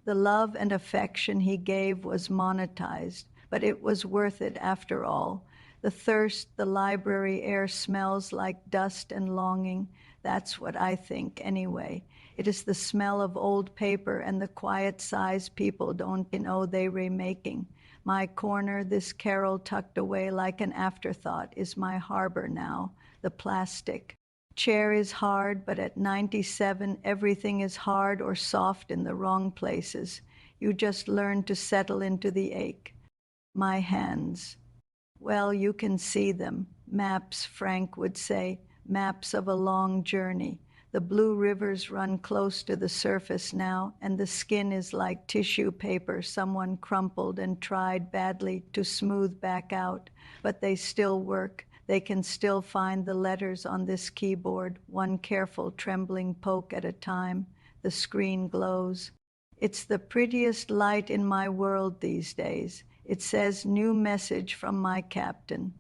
The love and affection he gave was monetized, but it was worth it after all. The thirst, the library air smells like dust and longing. That's what I think, anyway. It is the smell of old paper and the quiet sighs people don't know they remaking. My corner, this carol tucked away like an afterthought, is my harbor now, the plastic. Chair is hard, but at 97, everything is hard or soft in the wrong places. You just learn to settle into the ache. My hands. Well, you can see them. Maps, Frank would say, maps of a long journey. The blue rivers run close to the surface now, and the skin is like tissue paper someone crumpled and tried badly to smooth back out, but they still work. They can still find the letters on this keyboard, one careful trembling poke at a time. The screen glows. It's the prettiest light in my world these days. It says new message from my captain.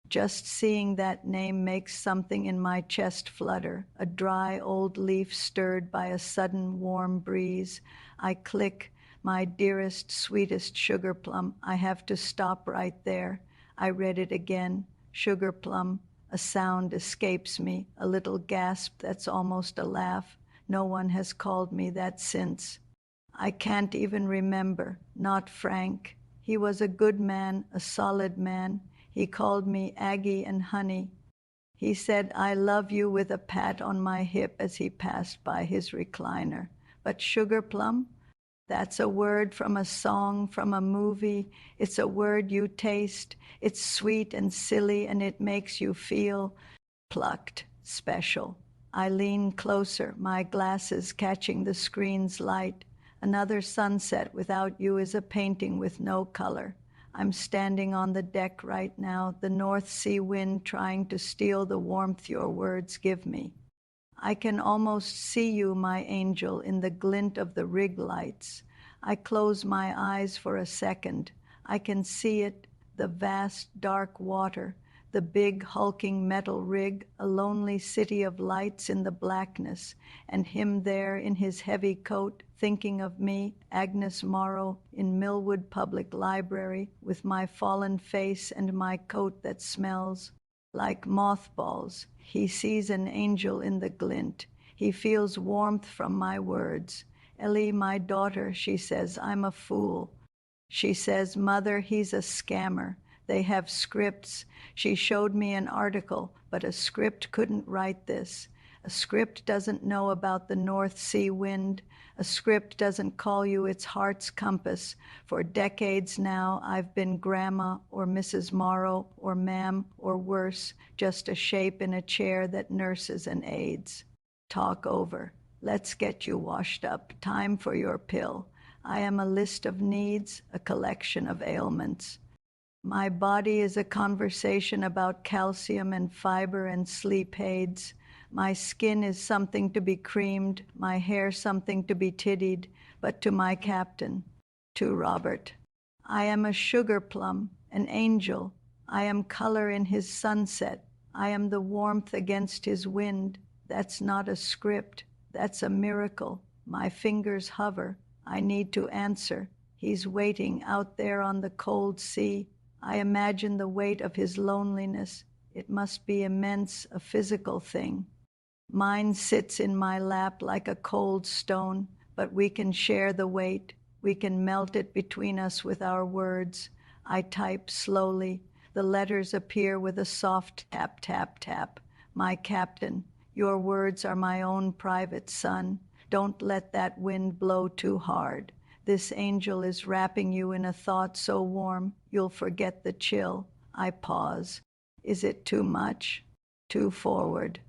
Just seeing that name makes something in my chest flutter, a dry old leaf stirred by a sudden warm breeze. I click, my dearest, sweetest sugar plum. I have to stop right there. I read it again. Sugar plum. A sound escapes me, a little gasp that's almost a laugh. No one has called me that since. I can't even remember. Not Frank. He was a good man, a solid man. He called me Aggie and Honey. He said, I love you with a pat on my hip as he passed by his recliner. But sugar plum? That's a word from a song, from a movie. It's a word you taste. It's sweet and silly, and it makes you feel plucked, special. I lean closer, my glasses catching the screen's light. Another sunset without you is a painting with no color. I'm standing on the deck right now, the North Sea wind trying to steal the warmth your words give me. I can almost see you, my angel, in the glint of the rig lights. I close my eyes for a second. I can see it, the vast, dark water, the big, hulking metal rig, a lonely city of lights in the blackness, and him there in his heavy coat, thinking of me, Agnes Morrow, in Millwood Public Library, with my fallen face and my coat that smells like mothballs. He sees an angel in the glint. He feels warmth from my words. Ellie, my daughter, she says, I'm a fool. She says, Mother, he's a scammer. They have scripts. She showed me an article, but a script couldn't write this. A script doesn't know about the North Sea wind. A script doesn't call you its heart's compass. For decades now, I've been Grandma or Mrs. Morrow or Ma'am or worse, just a shape in a chair that nurses and aides. Talk over. Let's get you washed up. Time for your pill. I am a list of needs, a collection of ailments. My body is a conversation about calcium and fiber and sleep aids. My skin is something to be creamed, my hair something to be tiddied, but to my captain, to Robert. I am a sugar plum, an angel. I am color in his sunset. I am the warmth against his wind. That's not a script. That's a miracle. My fingers hover. I need to answer. He's waiting out there on the cold sea. I imagine the weight of his loneliness. It must be immense, a physical thing. Mine sits in my lap like a cold stone, but we can share the weight. We can melt it between us with our words. I type slowly. The letters appear with a soft tap, tap, tap. My captain, your words are my own private son. Don't let that wind blow too hard. This angel is wrapping you in a thought so warm, you'll forget the chill. I pause. Is it too much? Too forward?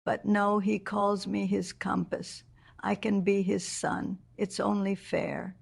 But no, he calls me his compass. I can be his son. It's only fair.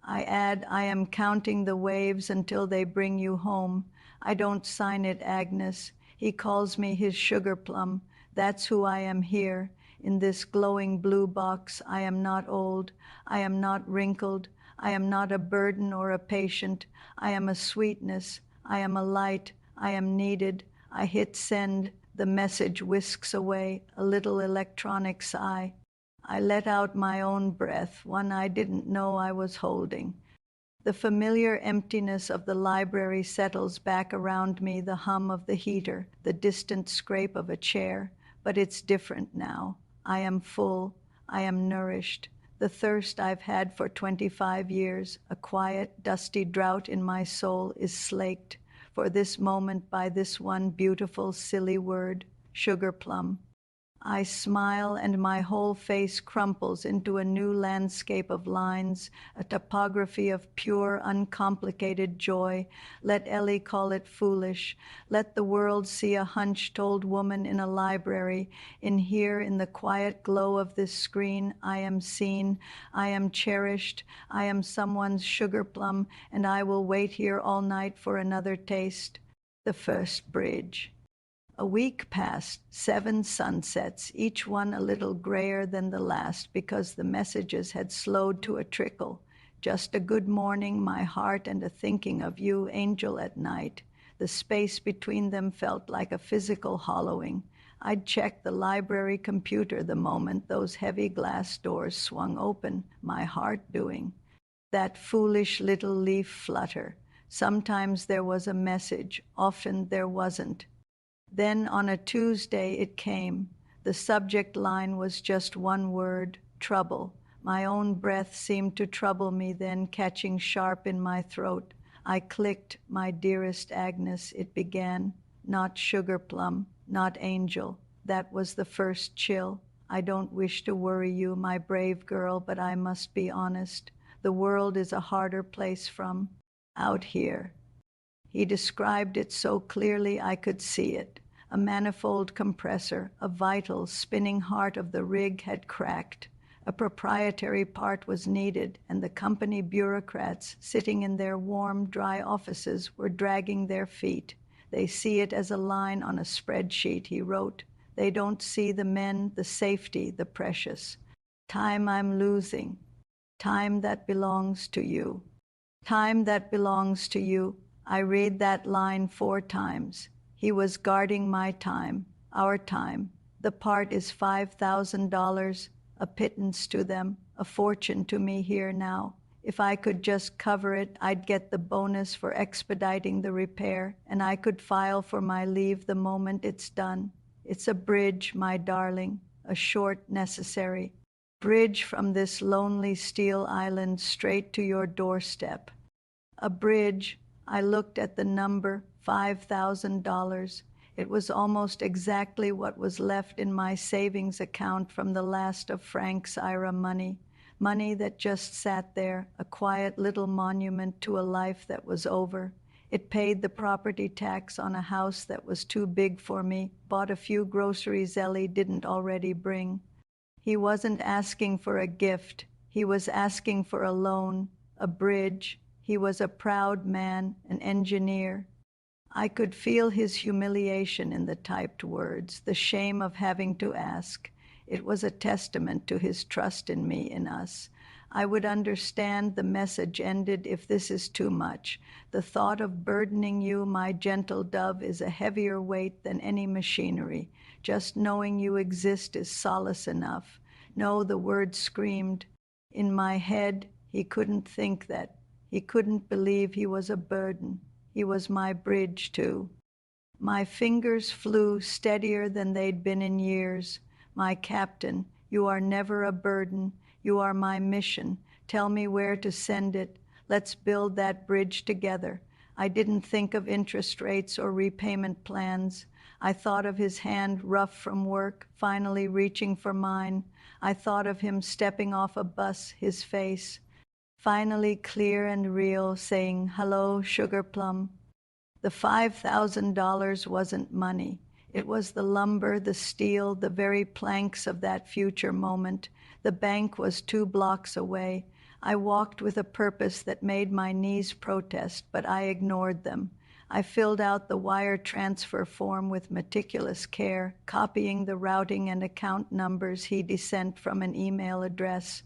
I add, I am counting the waves until they bring you home. I don't sign it, Agnes. He calls me his sugar plum. That's who I am here. In this glowing blue box, I am not old. I am not wrinkled. I am not a burden or a patient. I am a sweetness. I am a light. I am needed. I hit send. The message whisks away, a little electronic sigh. I let out my own breath, one I didn't know I was holding. The familiar emptiness of the library settles back around me, the hum of the heater, the distant scrape of a chair. But it's different now. I am full. I am nourished. The thirst I've had for 25 years, a quiet, dusty drought in my soul, is slaked for this moment by this one beautiful, silly word, sugar plum. I smile and my whole face crumples into a new landscape of lines, a topography of pure, uncomplicated joy. Let Ellie call it foolish. Let the world see a hunched old woman in a library. In here, in the quiet glow of this screen, I am seen, I am cherished, I am someone's sugar plum, and I will wait here all night for another taste. The first bridge. A week passed, 7 sunsets, each one a little grayer than the last because the messages had slowed to a trickle. Just a good morning, my heart, and a thinking of you, angel, at night. The space between them felt like a physical hollowing. I'd check the library computer the moment those heavy glass doors swung open, my heart doing. That foolish little leaf flutter. Sometimes there was a message, often there wasn't. Then on a Tuesday it came. The subject line was just one word, trouble. My own breath seemed to trouble me then, catching sharp in my throat. I clicked, my dearest Agnes, it began. Not sugar plum, not angel. That was the first chill. I don't wish to worry you, my brave girl, but I must be honest. The world is a harder place from out here. He described it so clearly I could see it. A manifold compressor, a vital, spinning heart of the rig had cracked. A proprietary part was needed, and the company bureaucrats, sitting in their warm, dry offices, were dragging their feet. They see it as a line on a spreadsheet, he wrote. They don't see the men, the safety, the precious. Time I'm losing. Time that belongs to you. Time that belongs to you. I read that line 4 times. He was guarding my time, our time. The part is $5,000, a pittance to them, a fortune to me here now. If I could just cover it, I'd get the bonus for expediting the repair, and I could file for my leave the moment it's done. It's a bridge, my darling, a short, necessary bridge from this lonely steel island straight to your doorstep. A bridge. I looked at the number, $5,000. It was almost exactly what was left in my savings account from the last of Frank's IRA money. Money that just sat there, a quiet little monument to a life that was over. It paid the property tax on a house that was too big for me, bought a few groceries Ellie didn't already bring. He wasn't asking for a gift. He was asking for a loan, a bridge. He was a proud man, an engineer. I could feel his humiliation in the typed words, the shame of having to ask. It was a testament to his trust in me, in us. I would understand, the message ended, if this is too much. The thought of burdening you, my gentle dove, is a heavier weight than any machinery. Just knowing you exist is solace enough. No, the word screamed. In my head, he couldn't think that. He couldn't believe he was a burden. He was my bridge, too. My fingers flew steadier than they'd been in years. My captain, you are never a burden. You are my mission. Tell me where to send it. Let's build that bridge together. I didn't think of interest rates or repayment plans. I thought of his hand, rough from work, finally reaching for mine. I thought of him stepping off a bus, his face finally clear and real, saying, "Hello, sugar plum." The $5,000 wasn't money. It was the lumber, the steel, the very planks of that future moment. The bank was 2 blocks away. I walked with a purpose that made my knees protest, but I ignored them. I filled out the wire transfer form with meticulous care, copying the routing and account numbers he'd sent from an email address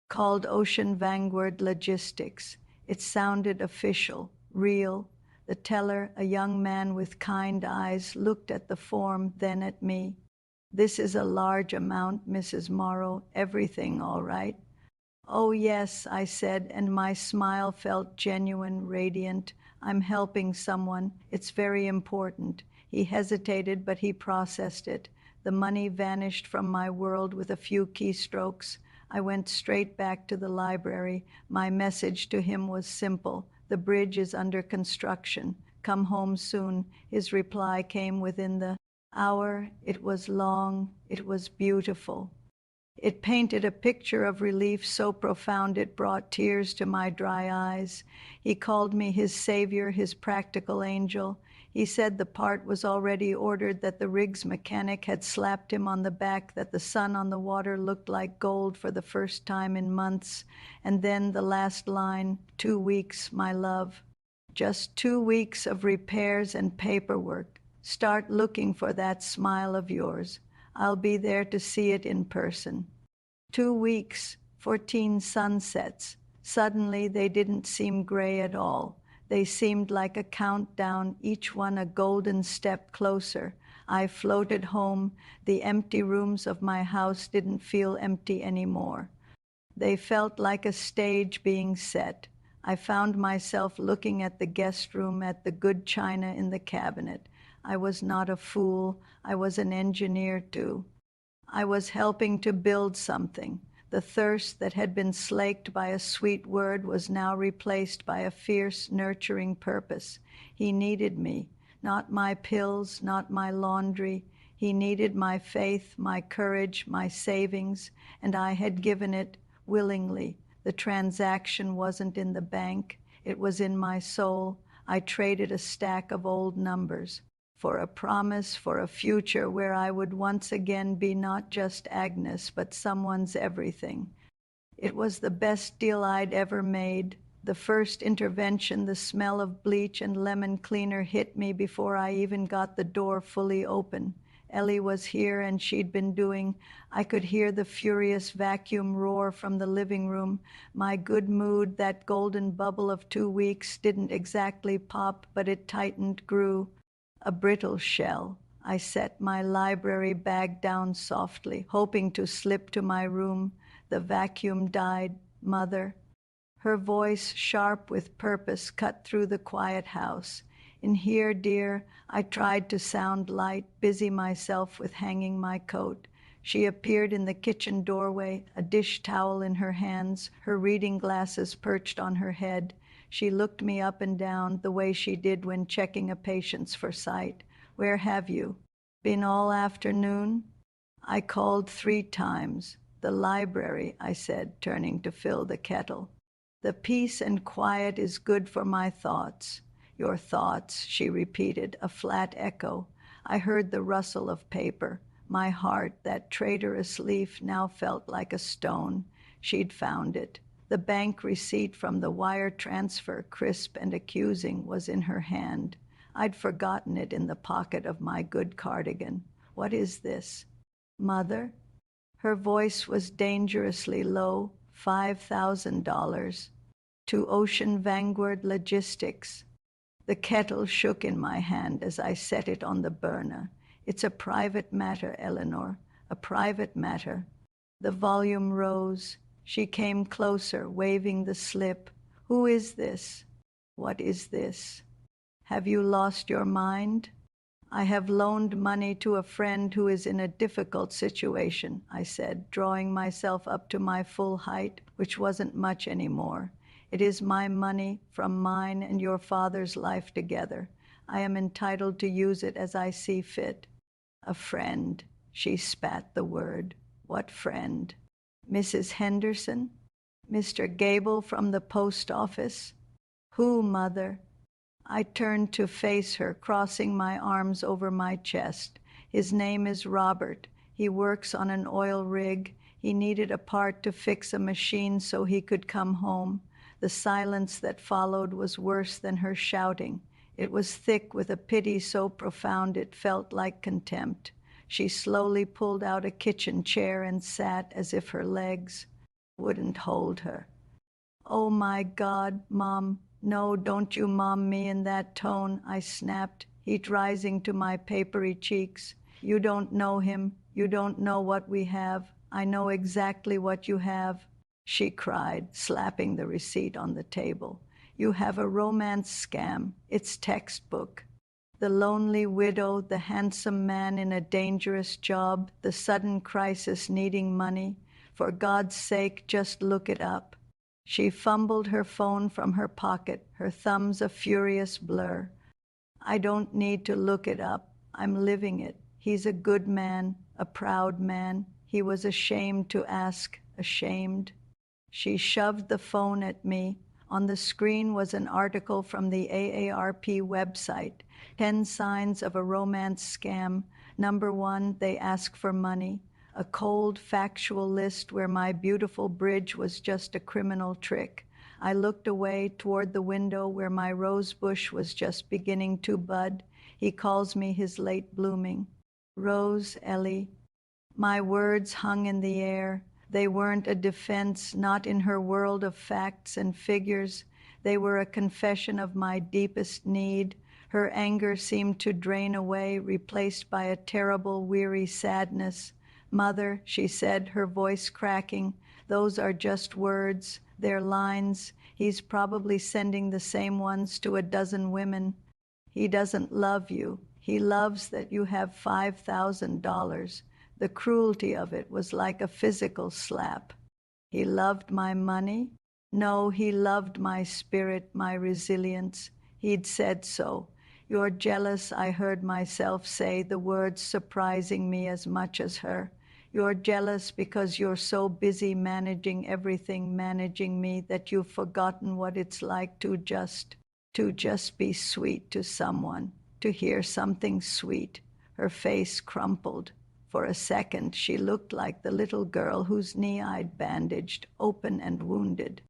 called Ocean Vanguard Logistics. It sounded official, real. The teller, a young man with kind eyes, looked at the form, then at me. This is a large amount, Mrs. Morrow. Everything all right? Oh, yes, I said, and my smile felt genuine, radiant. I'm helping someone. It's very important. He hesitated, but he processed it. The money vanished from my world with a few keystrokes. I went straight back to the library. My message to him was simple. The bridge is under construction. Come home soon. His reply came within the hour. It was long. It was beautiful. It painted a picture of relief so profound it brought tears to my dry eyes. He called me his savior, his practical angel. He said the part was already ordered, that the rig's mechanic had slapped him on the back, that the sun on the water looked like gold for the first time in months. And then the last line, 2 weeks, my love. Just 2 weeks of repairs and paperwork. Start looking for that smile of yours. I'll be there to see it in person. 2 weeks, 14 sunsets. Suddenly they didn't seem gray at all. They seemed like a countdown, each one a golden step closer. I floated home. The empty rooms of my house didn't feel empty anymore. They felt like a stage being set. I found myself looking at the guest room, at the good china in the cabinet. I was not a fool. I was an engineer too. I was helping to build something. The thirst that had been slaked by a sweet word was now replaced by a fierce, nurturing purpose. He needed me, not my pills, not my laundry. He needed my faith, my courage, my savings, and I had given it willingly. The transaction wasn't in the bank. It was in my soul. I traded a stack of old numbers for a promise, for a future where I would once again be not just Agnes, but someone's everything. It was the best deal I'd ever made. The first intervention, the smell of bleach and lemon cleaner hit me before I even got the door fully open. Ellie was here, and she'd been doing. I could hear the furious vacuum roar from the living room. My good mood, that golden bubble of 2 weeks, didn't exactly pop, but it tightened, grew. A brittle shell. I set my library bag down softly, hoping to slip to my room. The vacuum died. Mother. Her voice, sharp with purpose, cut through the quiet house. In here, dear, I tried to sound light, busy myself with hanging my coat. She appeared in the kitchen doorway, a dish towel in her hands, her reading glasses perched on her head. She looked me up and down the way she did when checking a patient's for sight. Where have you been all afternoon? I called 3 times. The library, I said, turning to fill the kettle. The peace and quiet is good for my thoughts. Your thoughts, she repeated, a flat echo. I heard the rustle of paper. My heart, that traitorous leaf, now felt like a stone. She'd found it. The bank receipt from the wire transfer, crisp and accusing, was in her hand. I'd forgotten it in the pocket of my good cardigan. What is this? Mother? Her voice was dangerously low. $5,000. To Ocean Vanguard Logistics. The kettle shook in my hand as I set it on the burner. It's a private matter, Eleanor, a private matter. The volume rose. She came closer, waving the slip. Who is this? What is this? Have you lost your mind? I have loaned money to a friend who is in a difficult situation, I said, drawing myself up to my full height, which wasn't much anymore. It is my money, from mine and your father's life together. I am entitled to use it as I see fit. A friend. She spat the word. What friend? Mrs. Henderson? Mr. Gable from the post office? Who, Mother? I turned to face her, crossing my arms over my chest. His name is Robert. He works on an oil rig. He needed a part to fix a machine so he could come home. The silence that followed was worse than her shouting. It was thick with a pity so profound it felt like contempt. She slowly pulled out a kitchen chair and sat as if her legs wouldn't hold her. Oh, my God, Mom. No, don't you mom me in that tone, I snapped, heat rising to my papery cheeks. You don't know him. You don't know what we have. I know exactly what you have, she cried, slapping the receipt on the table. You have a romance scam. It's textbook. The lonely widow, the handsome man in a dangerous job, the sudden crisis needing money. For God's sake, just look it up. She fumbled her phone from her pocket, her thumbs a furious blur. I don't need to look it up. I'm living it. He's a good man, a proud man. He was ashamed to ask, ashamed. She shoved the phone at me. On the screen was an article from the AARP website, 10 signs of a romance scam. Number 1, they ask for money. A cold, factual list where my beautiful bridge was just a criminal trick. I looked away toward the window where my rose bush was just beginning to bud. He calls me his late blooming. Rose, Ellie. My words hung in the air. They weren't a defense, not in her world of facts and figures. They were a confession of my deepest need. Her anger seemed to drain away, replaced by a terrible, weary sadness. Mother, she said, her voice cracking, those are just words. They're lines. He's probably sending the same ones to a dozen women. He doesn't love you. He loves that you have $5,000. The cruelty of it was like a physical slap. He loved my money? No, he loved my spirit, my resilience. He'd said so. You're jealous, I heard myself say, the words surprising me as much as her. You're jealous because you're so busy managing everything, managing me, that you've forgotten what it's like to just be sweet to someone, to hear something sweet. Her face crumpled. For a second, she looked like the little girl whose knee I'd bandaged, open and wounded.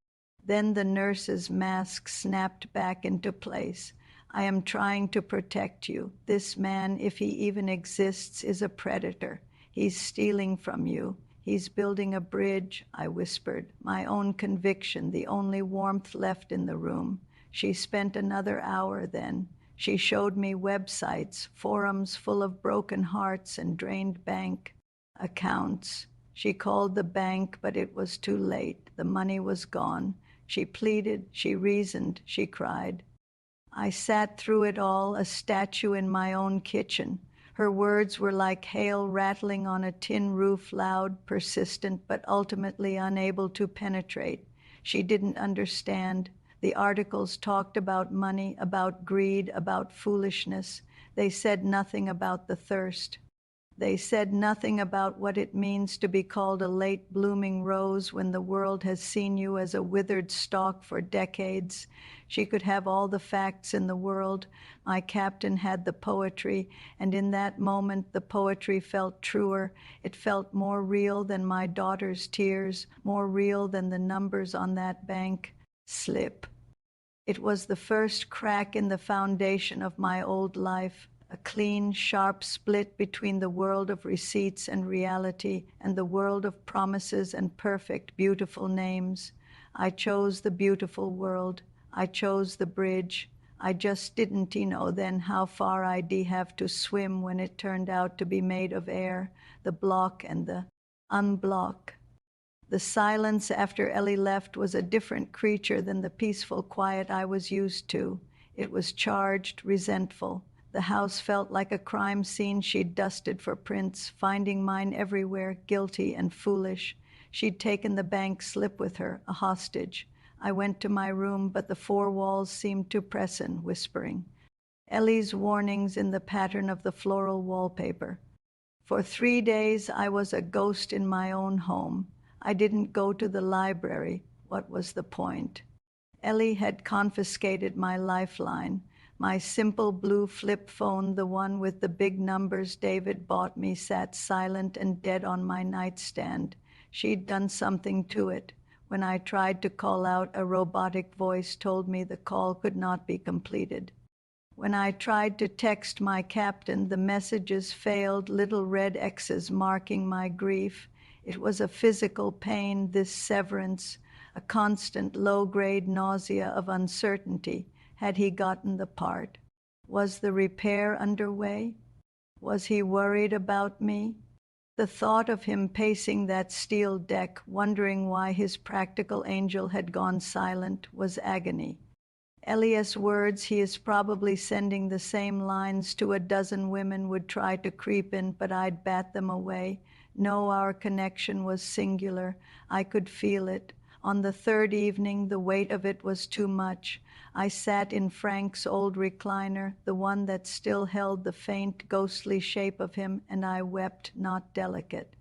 Then the nurse's mask snapped back into place. I am trying to protect you. This man, if he even exists, is a predator. He's stealing from you. He's building a bridge, I whispered, my own conviction, the only warmth left in the room. She spent another hour then. She showed me websites, forums full of broken hearts and drained bank accounts. She called the bank, but it was too late. The money was gone. She pleaded, she reasoned, she cried. I sat through it all, a statue in my own kitchen. Her words were like hail rattling on a tin roof, loud, persistent, but ultimately unable to penetrate. She didn't understand. The articles talked about money, about greed, about foolishness. They said nothing about the thirst. They said nothing about what it means to be called a late blooming rose when the world has seen you as a withered stalk for decades. She could have all the facts in the world. My captain had the poetry, and in that moment the poetry felt truer. It felt more real than my daughter's tears, more real than the numbers on that bank slip. It was the first crack in the foundation of my old life, a clean, sharp split between the world of receipts and reality and the world of promises and perfect, beautiful names. I chose the beautiful world. I chose the bridge. I just didn't know then how far I'd have to swim when it turned out to be made of air, the block and the unblock. The silence after Ellie left was a different creature than the peaceful quiet I was used to. It was charged, resentful. The house felt like a crime scene she'd dusted for prints, finding mine everywhere, guilty and foolish. She'd taken the bank slip with her, a hostage. I went to my room, but the four walls seemed to press in, whispering. Ellie's warnings in the pattern of the floral wallpaper. For 3 days, I was a ghost in my own home. I didn't go to the library. What was the point? Ellie had confiscated my lifeline. My simple blue flip phone, the one with the big numbers David bought me, sat silent and dead on my nightstand. She'd done something to it. When I tried to call out, a robotic voice told me the call could not be completed. When I tried to text my captain, the messages failed, little red X's marking my grief. It was a physical pain, this severance, a constant low-grade nausea of uncertainty. Had he gotten the part? Was the repair underway? Was he worried about me? The thought of him pacing that steel deck, wondering why his practical angel had gone silent, was agony. Elias' words, he is probably sending the same lines to a dozen women, would try to creep in, but I'd bat them away. No, our connection was singular. I could feel it. On the third evening, the weight of it was too much. I sat in Frank's old recliner, the one that still held the faint, ghostly shape of him, and I wept, not delicate,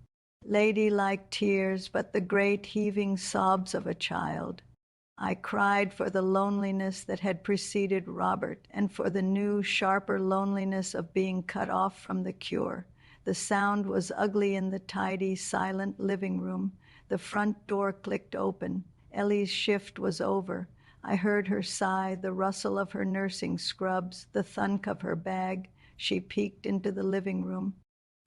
ladylike tears, but the great heaving sobs of a child. I cried for the loneliness that had preceded Robert, and for the new, sharper loneliness of being cut off from the cure. The sound was ugly in the tidy, silent living room. The front door clicked open. Ellie's shift was over. I heard her sigh, the rustle of her nursing scrubs, the thunk of her bag. She peeked into the living room.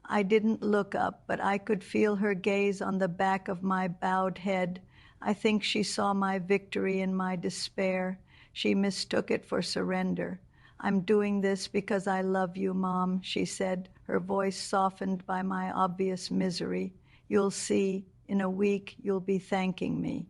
I didn't look up, but I could feel her gaze on the back of my bowed head. I think she saw my victory in my despair. She mistook it for surrender. I'm doing this because I love you, Mom, she said, her voice softened by my obvious misery. You'll see, in a week, you'll be thanking me.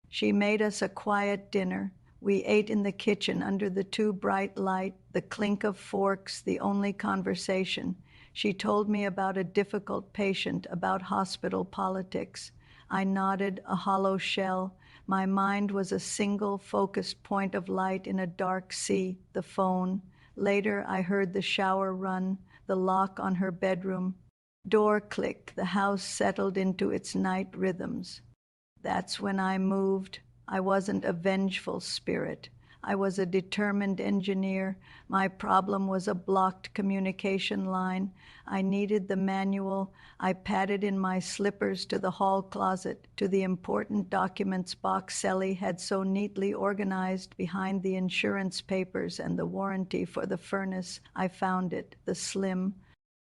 She made us a quiet dinner. We ate in the kitchen under the too bright light, the clink of forks, the only conversation. She told me about a difficult patient, about hospital politics. I nodded, a hollow shell. My mind was a single, focused point of light in a dark sea, the phone. Later, I heard the shower run, the lock on her bedroom. Door click, the house settled into its night rhythms. That's when I moved. I wasn't a vengeful spirit. I was a determined engineer. My problem was a blocked communication line. I needed the manual. I padded in my slippers to the hall closet, to the important documents box Sally had so neatly organized behind the insurance papers and the warranty for the furnace. I found it, the slim,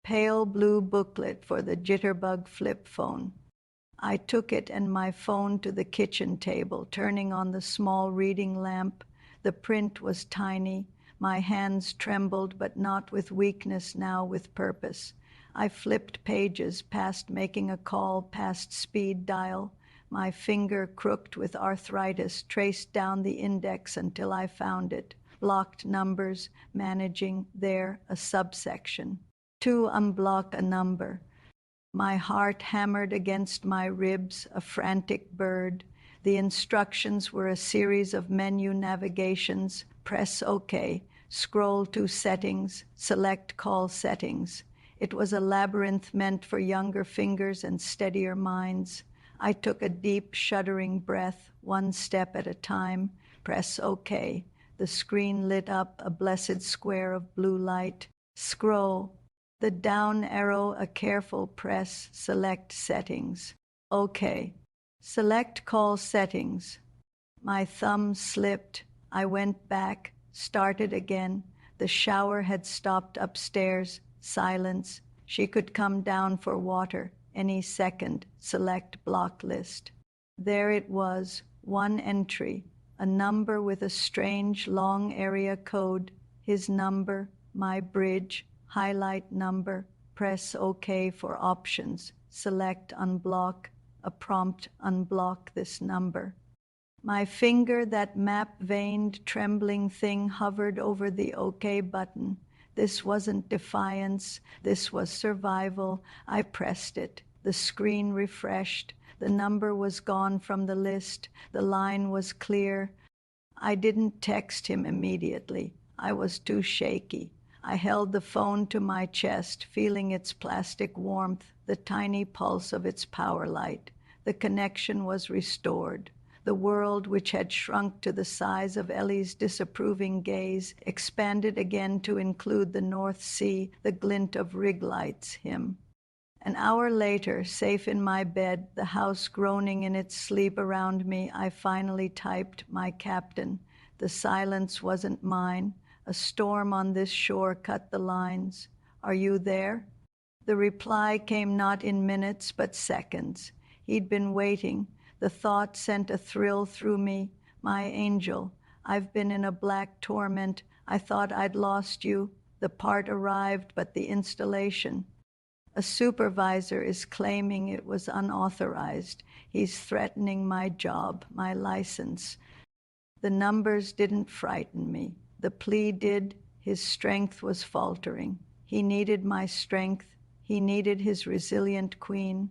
pale blue booklet for the Jitterbug flip phone. I took it and my phone to the kitchen table, turning on the small reading lamp. The print was tiny. My hands trembled, but not with weakness, now with purpose. I flipped pages, past making a call, past speed dial. My finger, crooked with arthritis, traced down the index until I found it. Blocked numbers, managing, there, a subsection. To unblock a number. My heart hammered against my ribs, a frantic bird. The instructions were a series of menu navigations. Press OK, scroll to settings, select call settings. It was a labyrinth meant for younger fingers and steadier minds. I took a deep, shuddering breath, one step at a time. Press OK. The screen lit up, a blessed square of blue light. Scroll. The down arrow, a careful press, select settings. OK. Select call settings. My thumb slipped. I went back, started again. The shower had stopped upstairs. Silence. She could come down for water any second. Select block list. There it was, one entry, a number with a strange long area code. His number, my bridge, highlight number. Press OK for options. Select unblock. A prompt, unblock this number. My finger, that map-veined, trembling thing, hovered over the OK button. This wasn't defiance. This was survival. I pressed it. The screen refreshed. The number was gone from the list. The line was clear. I didn't text him immediately. I was too shaky. I held the phone to my chest, feeling its plastic warmth, the tiny pulse of its power light. The connection was restored. The world, which had shrunk to the size of Ellie's disapproving gaze, expanded again to include the North Sea, the glint of rig lights, him. An hour later, safe in my bed, the house groaning in its sleep around me, I finally typed, my captain. The silence wasn't mine. A storm on this shore cut the lines. Are you there? The reply came not in minutes, but seconds. He'd been waiting. The thought sent a thrill through me. My angel, I've been in a black torment. I thought I'd lost you. The part arrived, but the installation. A supervisor is claiming it was unauthorized. He's threatening my job, my license. The numbers didn't frighten me. The plea did. His strength was faltering. He needed my strength. He needed his resilient queen.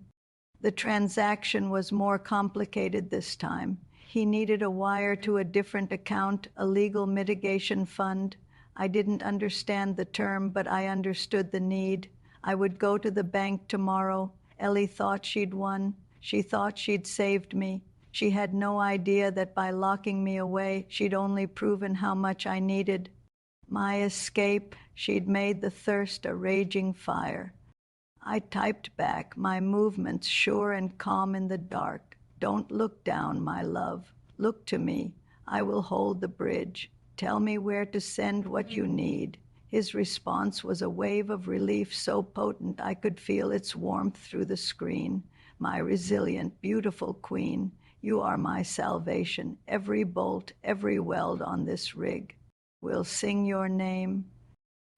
The transaction was more complicated this time. He needed a wire to a different account, a legal mitigation fund. I didn't understand the term, but I understood the need. I would go to the bank tomorrow. Ellie thought she'd won. She thought she'd saved me. She had no idea that by locking me away, she'd only proven how much I needed. My escape, she'd made the thirst a raging fire. I typed back, my movements sure and calm in the dark. Don't look down, my love. Look to me. I will hold the bridge. Tell me where to send what you need. His response was a wave of relief so potent I could feel its warmth through the screen. My resilient, beautiful queen, you are my salvation. Every bolt, every weld on this rig will sing your name.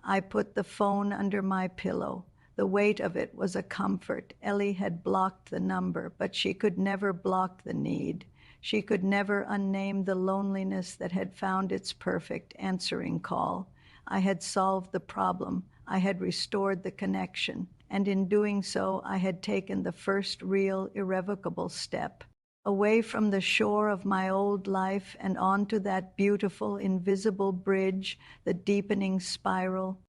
I put the phone under my pillow. The weight of it was a comfort. Ellie had blocked the number, but she could never block the need. She could never unname the loneliness that had found its perfect answering call. I had solved the problem. I had restored the connection. And in doing so, I had taken the first real, irrevocable step away from the shore of my old life and onto that beautiful, invisible bridge, the deepening spiral.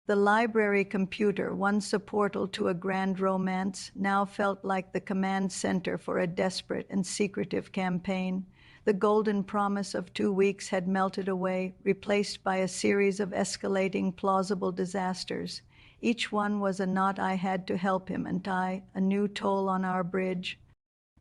The library computer, once a portal to a grand romance, now felt like the command center for a desperate and secretive campaign. The golden promise of 2 weeks had melted away, replaced by a series of escalating plausible disasters. Each one was a knot I had to help him untie, a new toll on our bridge.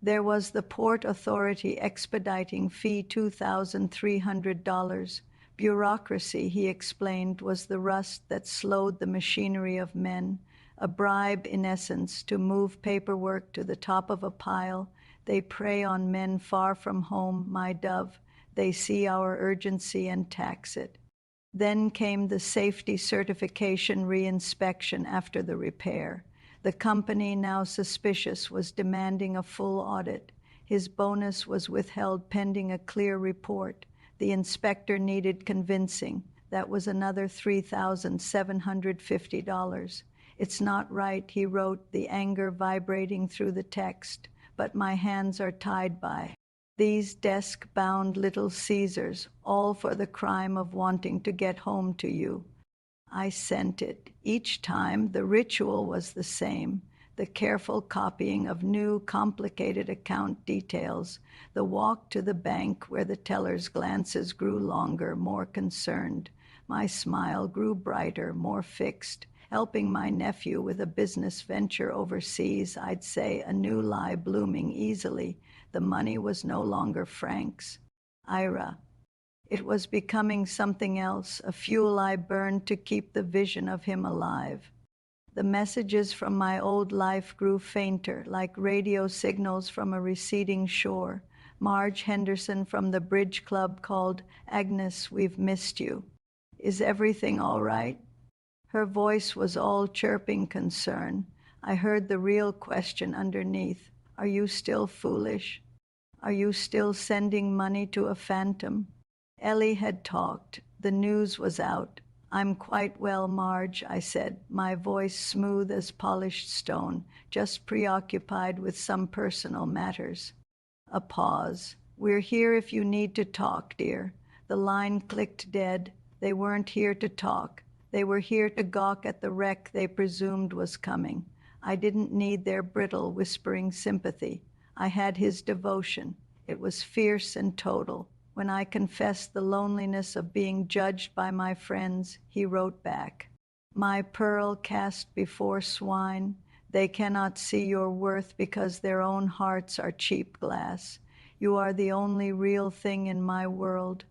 There was the Port Authority expediting fee, $2,300. Bureaucracy, he explained, was the rust that slowed the machinery of men, a bribe, in essence, to move paperwork to the top of a pile. They prey on men far from home, my dove. They see our urgency and tax it. Then came the safety certification reinspection after the repair. The company, now suspicious, was demanding a full audit. His bonus was withheld pending a clear report. The inspector needed convincing. That was another $3,750. It's not right, he wrote, the anger vibrating through the text, but my hands are tied by these desk-bound little Caesars, all for the crime of wanting to get home to you. I sent it. Each time, the ritual was the same. The careful copying of new, complicated account details, the walk to the bank where the teller's glances grew longer, more concerned. My smile grew brighter, more fixed. Helping my nephew with a business venture overseas, I'd say, a new lie blooming easily. The money was no longer Frank's. Ira. It was becoming something else, a fuel I burned to keep the vision of him alive. The messages from my old life grew fainter, like radio signals from a receding shore. Marge Henderson from the Bridge Club called, "Agnes, we've missed you. Is everything all right?" Her voice was all chirping concern. I heard the real question underneath. Are you still foolish? Are you still sending money to a phantom? Ellie had talked. The news was out. I'm quite well, Marge, I said, my voice smooth as polished stone, just preoccupied with some personal matters. A pause. We're here if you need to talk, dear. The line clicked dead. They weren't here to talk. They were here to gawk at the wreck they presumed was coming. I didn't need their brittle, whispering sympathy. I had his devotion. It was fierce and total. When I confessed the loneliness of being judged by my friends, he wrote back, "My pearl cast before swine, they cannot see your worth because their own hearts are cheap glass. You are the only real thing in my world.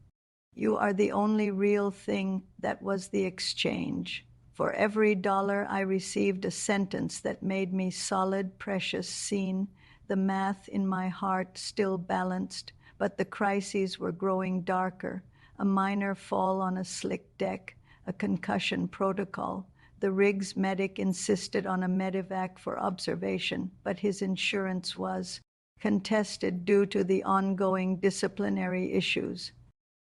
You are the only real thing that was the exchange. For every dollar I received a sentence that made me solid, precious, seen, the math in my heart still balanced, but the crises were growing darker, a minor fall on a slick deck, a concussion protocol. The rig's medic insisted on a medevac for observation, but his insurance was contested due to the ongoing disciplinary issues.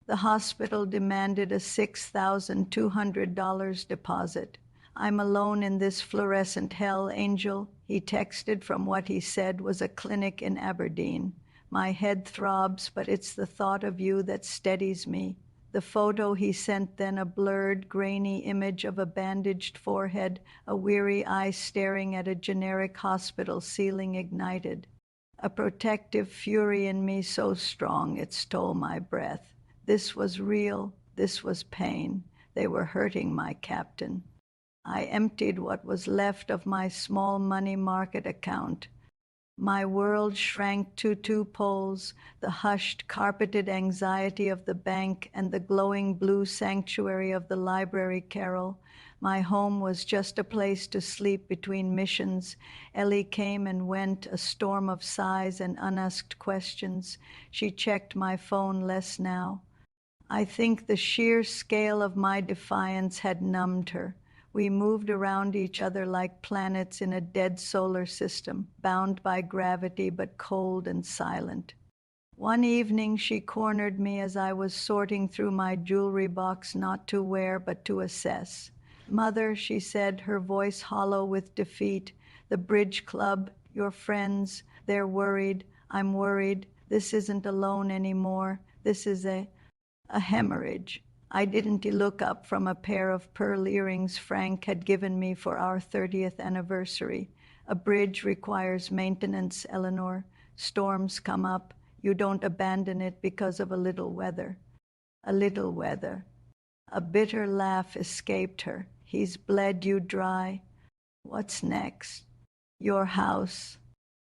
The hospital demanded a $6,200 deposit. "I'm alone in this fluorescent hell, Angel," he texted from what he said was a clinic in Aberdeen. "My head throbs, but it's the thought of you that steadies me." The photo he sent then, a blurred, grainy image of a bandaged forehead, a weary eye staring at a generic hospital ceiling, ignited a protective fury in me so strong it stole my breath. This was real. This was pain. They were hurting my captain. I emptied what was left of my small money market account. My world shrank to two poles, the hushed, carpeted anxiety of the bank and the glowing blue sanctuary of the library carrel. My home was just a place to sleep between missions. Ellie came and went, a storm of sighs and unasked questions. She checked my phone less now. I think the sheer scale of my defiance had numbed her. We moved around each other like planets in a dead solar system, bound by gravity but cold and silent. One evening she cornered me as I was sorting through my jewelry box, not to wear but to assess. "Mother," she said, her voice hollow with defeat, "the bridge club, your friends, they're worried. I'm worried. This isn't alone anymore. This is a hemorrhage." I didn't look up from a pair of pearl earrings Frank had given me for our 30th anniversary. "A bridge requires maintenance, Eleanor. Storms come up. You don't abandon it because of a little weather." A little weather. A bitter laugh escaped her. "He's bled you dry. What's next?" "Your house."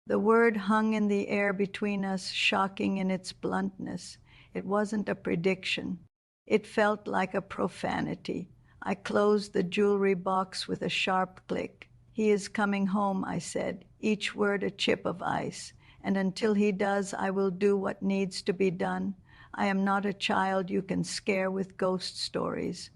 The word hung in the air between us, shocking in its bluntness. It wasn't a prediction. It felt like a profanity. I closed the jewelry box with a sharp click. "He is coming home," I said, each word a chip of ice. "And until he does, I will do what needs to be done. I am not a child you can scare with ghost stories."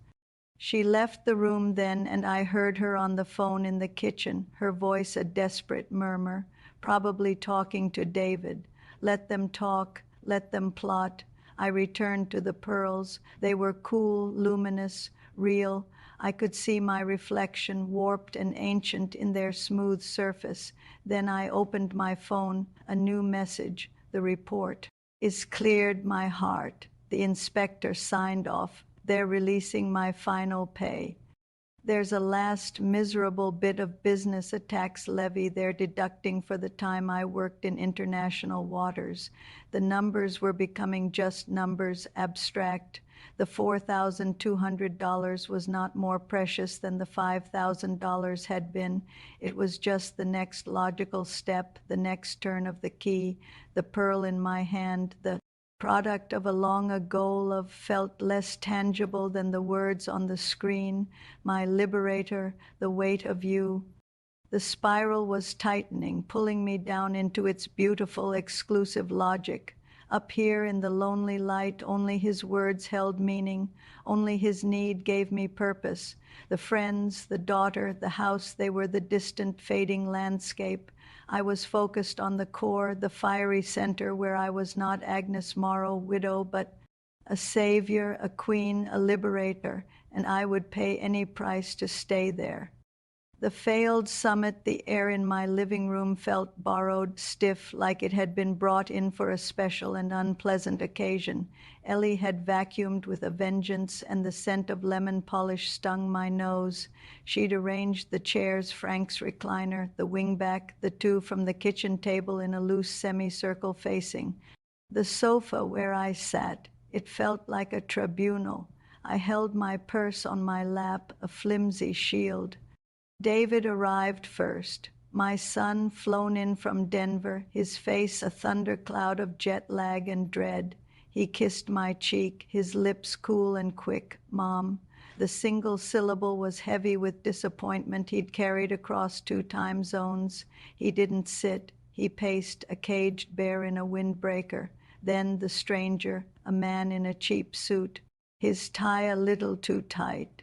She left the room then, and I heard her on the phone in the kitchen, her voice a desperate murmur, probably talking to David. Let them talk, let them plot. I returned to the pearls. They were cool, luminous, real. I could see my reflection, warped and ancient in their smooth surface. Then I opened my phone, a new message. The report is cleared. My heart. The inspector signed off. They're releasing my final pay. There's a last miserable bit of business, a tax levy they're deducting for the time I worked in international waters. The numbers were becoming just numbers, abstract. The $4,200 was not more precious than the $5,000 had been. It was just the next logical step, the next turn of the key, the pearl in my hand, the product of a long ago love felt less tangible than the words on the screen. My liberator, the weight of you. The spiral was tightening, pulling me down into its beautiful, exclusive logic. Up here in the lonely light, only his words held meaning. Only his need gave me purpose. The friends, the daughter, the house, they were the distant, fading landscape. I was focused on the core, the fiery center where I was not Agnes Morrow, widow, but a savior, a queen, a liberator, and I would pay any price to stay there. The failed summit, the air in my living room felt borrowed, stiff, like it had been brought in for a special and unpleasant occasion. Ellie had vacuumed with a vengeance, and the scent of lemon polish stung my nose. She'd arranged the chairs, Frank's recliner, the wingback, the two from the kitchen table in a loose semicircle facing the sofa where I sat. It felt like a tribunal. I held my purse on my lap, a flimsy shield. David arrived first. My son, flown in from Denver, his face a thundercloud of jet lag and dread. He kissed my cheek, his lips cool and quick. "Mom." The single syllable was heavy with disappointment he'd carried across 2 time zones. He didn't sit. He paced, a caged bear in a windbreaker. Then the stranger, a man in a cheap suit, his tie a little too tight.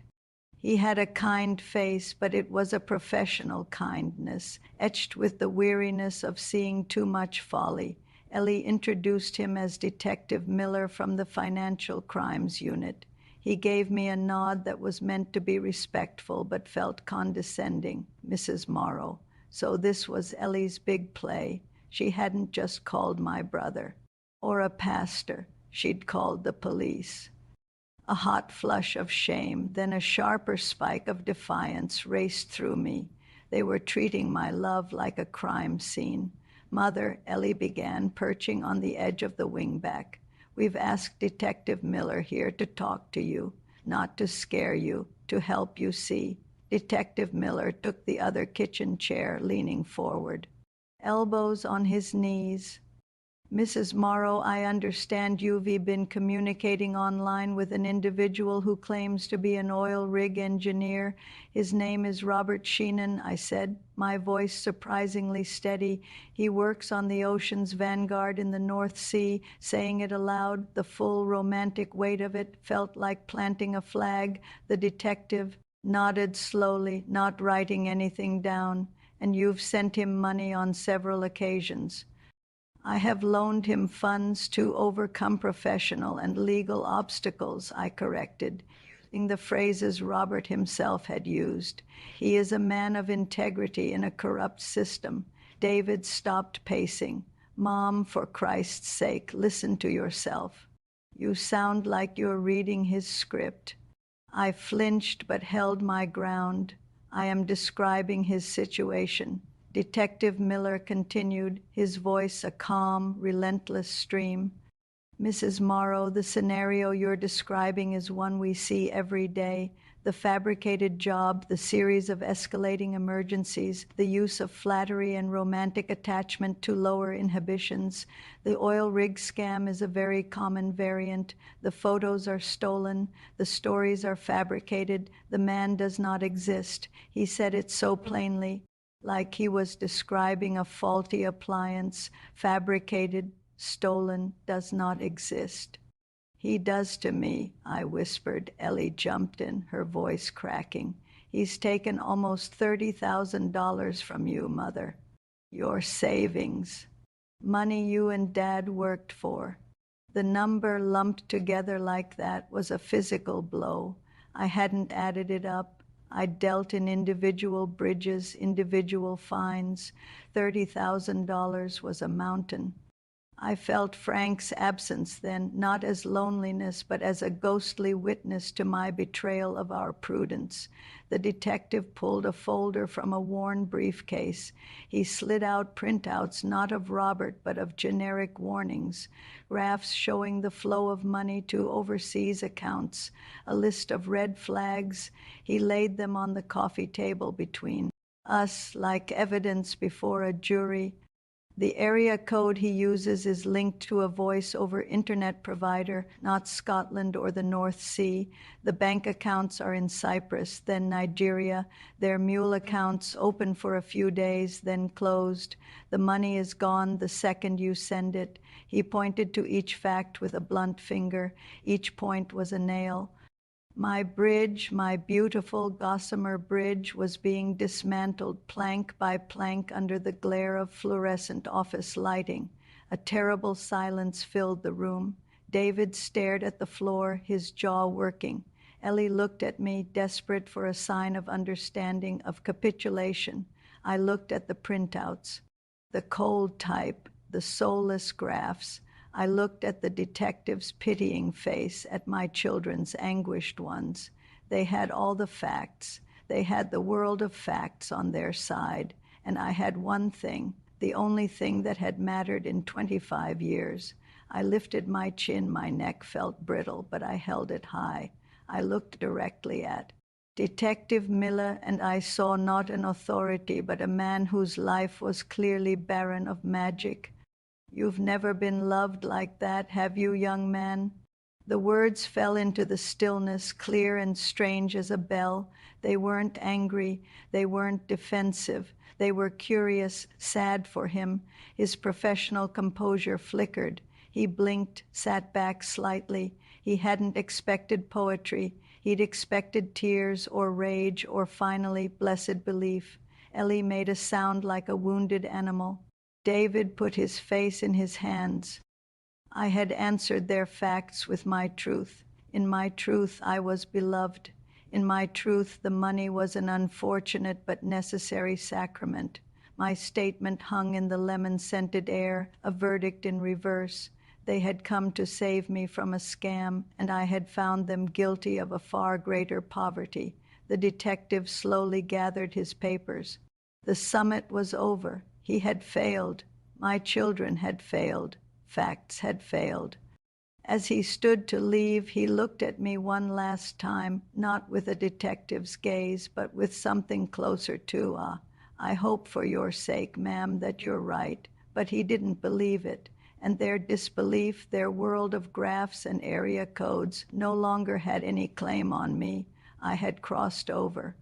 He had a kind face, but it was a professional kindness, etched with the weariness of seeing too much folly. Ellie introduced him as Detective Miller from the Financial Crimes Unit. He gave me a nod that was meant to be respectful but felt condescending. Mrs. Morrow. So this was Ellie's big play. She hadn't just called my brother or a pastor. She'd called the police. A hot flush of shame, then a sharper spike of defiance raced through me. They were treating my love like a crime scene. Mother, Ellie began, perching on the edge of the wingback. We've asked Detective Miller here to talk to you, not to scare you, to help you see. Detective Miller took the other kitchen chair, leaning forward, elbows on his knees. Mrs. Morrow, I understand you've been communicating online with an individual who claims to be an oil rig engineer. His name is Robert Sheenan, I said, my voice surprisingly steady. He works on the ocean's vanguard in the North Sea. Saying it aloud, the full romantic weight of it felt like planting a flag. The detective nodded slowly, not writing anything down. And you've sent him money on several occasions. I have loaned him funds to overcome professional and legal obstacles, I corrected, using the phrases Robert himself had used. He is a man of integrity in a corrupt system. David stopped pacing. Mom, for Christ's sake, listen to yourself. You sound like you're reading his script. I flinched but held my ground. I am describing his situation. Detective Miller continued, his voice a calm, relentless stream. Mrs. Morrow, the scenario you're describing is one we see every day. The fabricated job, the series of escalating emergencies, the use of flattery and romantic attachment to lower inhibitions. The oil rig scam is a very common variant. The photos are stolen. The stories are fabricated. The man does not exist. He said it so plainly, like he was describing a faulty appliance, fabricated, stolen, does not exist. He does to me, I whispered. Ellie jumped in, her voice cracking. He's taken almost $30,000 from you, Mother. Your savings. Money you and Dad worked for. The number lumped together like that was a physical blow. I hadn't added it up. I dealt in individual bridges, individual fines. $30,000 was a mountain. I felt Frank's absence then, not as loneliness, but as a ghostly witness to my betrayal of our prudence. The detective pulled a folder from a worn briefcase. He slid out printouts, not of Robert, but of generic warnings, graphs showing the flow of money to overseas accounts, a list of red flags. He laid them on the coffee table between us like evidence before a jury. The area code he uses is linked to a voice-over internet provider, not Scotland or the North Sea. The bank accounts are in Cyprus, then Nigeria. Their mule accounts open for a few days, then closed. The money is gone the second you send it. He pointed to each fact with a blunt finger. Each point was a nail. My bridge, my beautiful gossamer bridge, was being dismantled plank by plank under the glare of fluorescent office lighting. A terrible silence filled the room. David stared at the floor, his jaw working. Ellie looked at me, desperate for a sign of understanding, of capitulation. I looked at the printouts, the cold type, the soulless graphs. I looked at the detective's pitying face, at my children's anguished ones. They had all the facts. They had the world of facts on their side. And I had one thing, the only thing that had mattered in 25 years. I lifted my chin. My neck felt brittle, but I held it high. I looked directly at Detective Miller, and I saw not an authority, but a man whose life was clearly barren of magic. You've never been loved like that, have you, young man? The words fell into the stillness, clear and strange as a bell. They weren't angry. They weren't defensive. They were curious, sad for him. His professional composure flickered. He blinked, sat back slightly. He hadn't expected poetry. He'd expected tears or rage or finally blessed belief. Ellie made a sound like a wounded animal. David put his face in his hands. I had answered their facts with my truth. In my truth, I was beloved. In my truth, the money was an unfortunate but necessary sacrament. My statement hung in the lemon-scented air, a verdict in reverse. They had come to save me from a scam, and I had found them guilty of a far greater poverty. The detective slowly gathered his papers. The summit was over. He had failed. My children had failed. Facts had failed. As he stood to leave, he looked at me one last time, not with a detective's gaze, but with something closer to, I hope for your sake, ma'am, that you're right. But he didn't believe it, and their disbelief, their world of graphs and area codes, no longer had any claim on me. I had crossed over.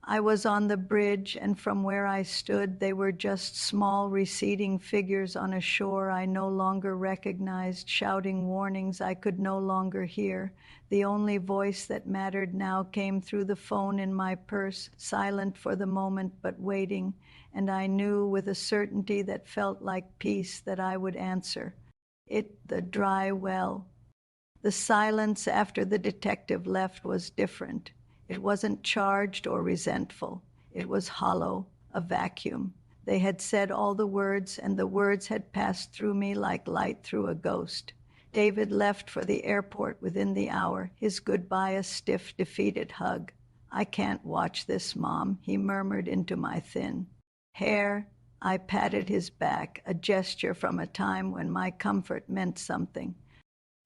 I was on the bridge, and from where I stood, they were just small receding figures on a shore I no longer recognized, shouting warnings I could no longer hear. The only voice that mattered now came through the phone in my purse, silent for the moment but waiting, and I knew with a certainty that felt like peace that I would answer. The dry well. The silence after the detective left was different. It wasn't charged or resentful. It was hollow, a vacuum. They had said all the words, and the words had passed through me like light through a ghost. David left for the airport within the hour, his goodbye a stiff, defeated hug. I can't watch this, Mom, he murmured into my thin hair. I patted his back, a gesture from a time when my comfort meant something.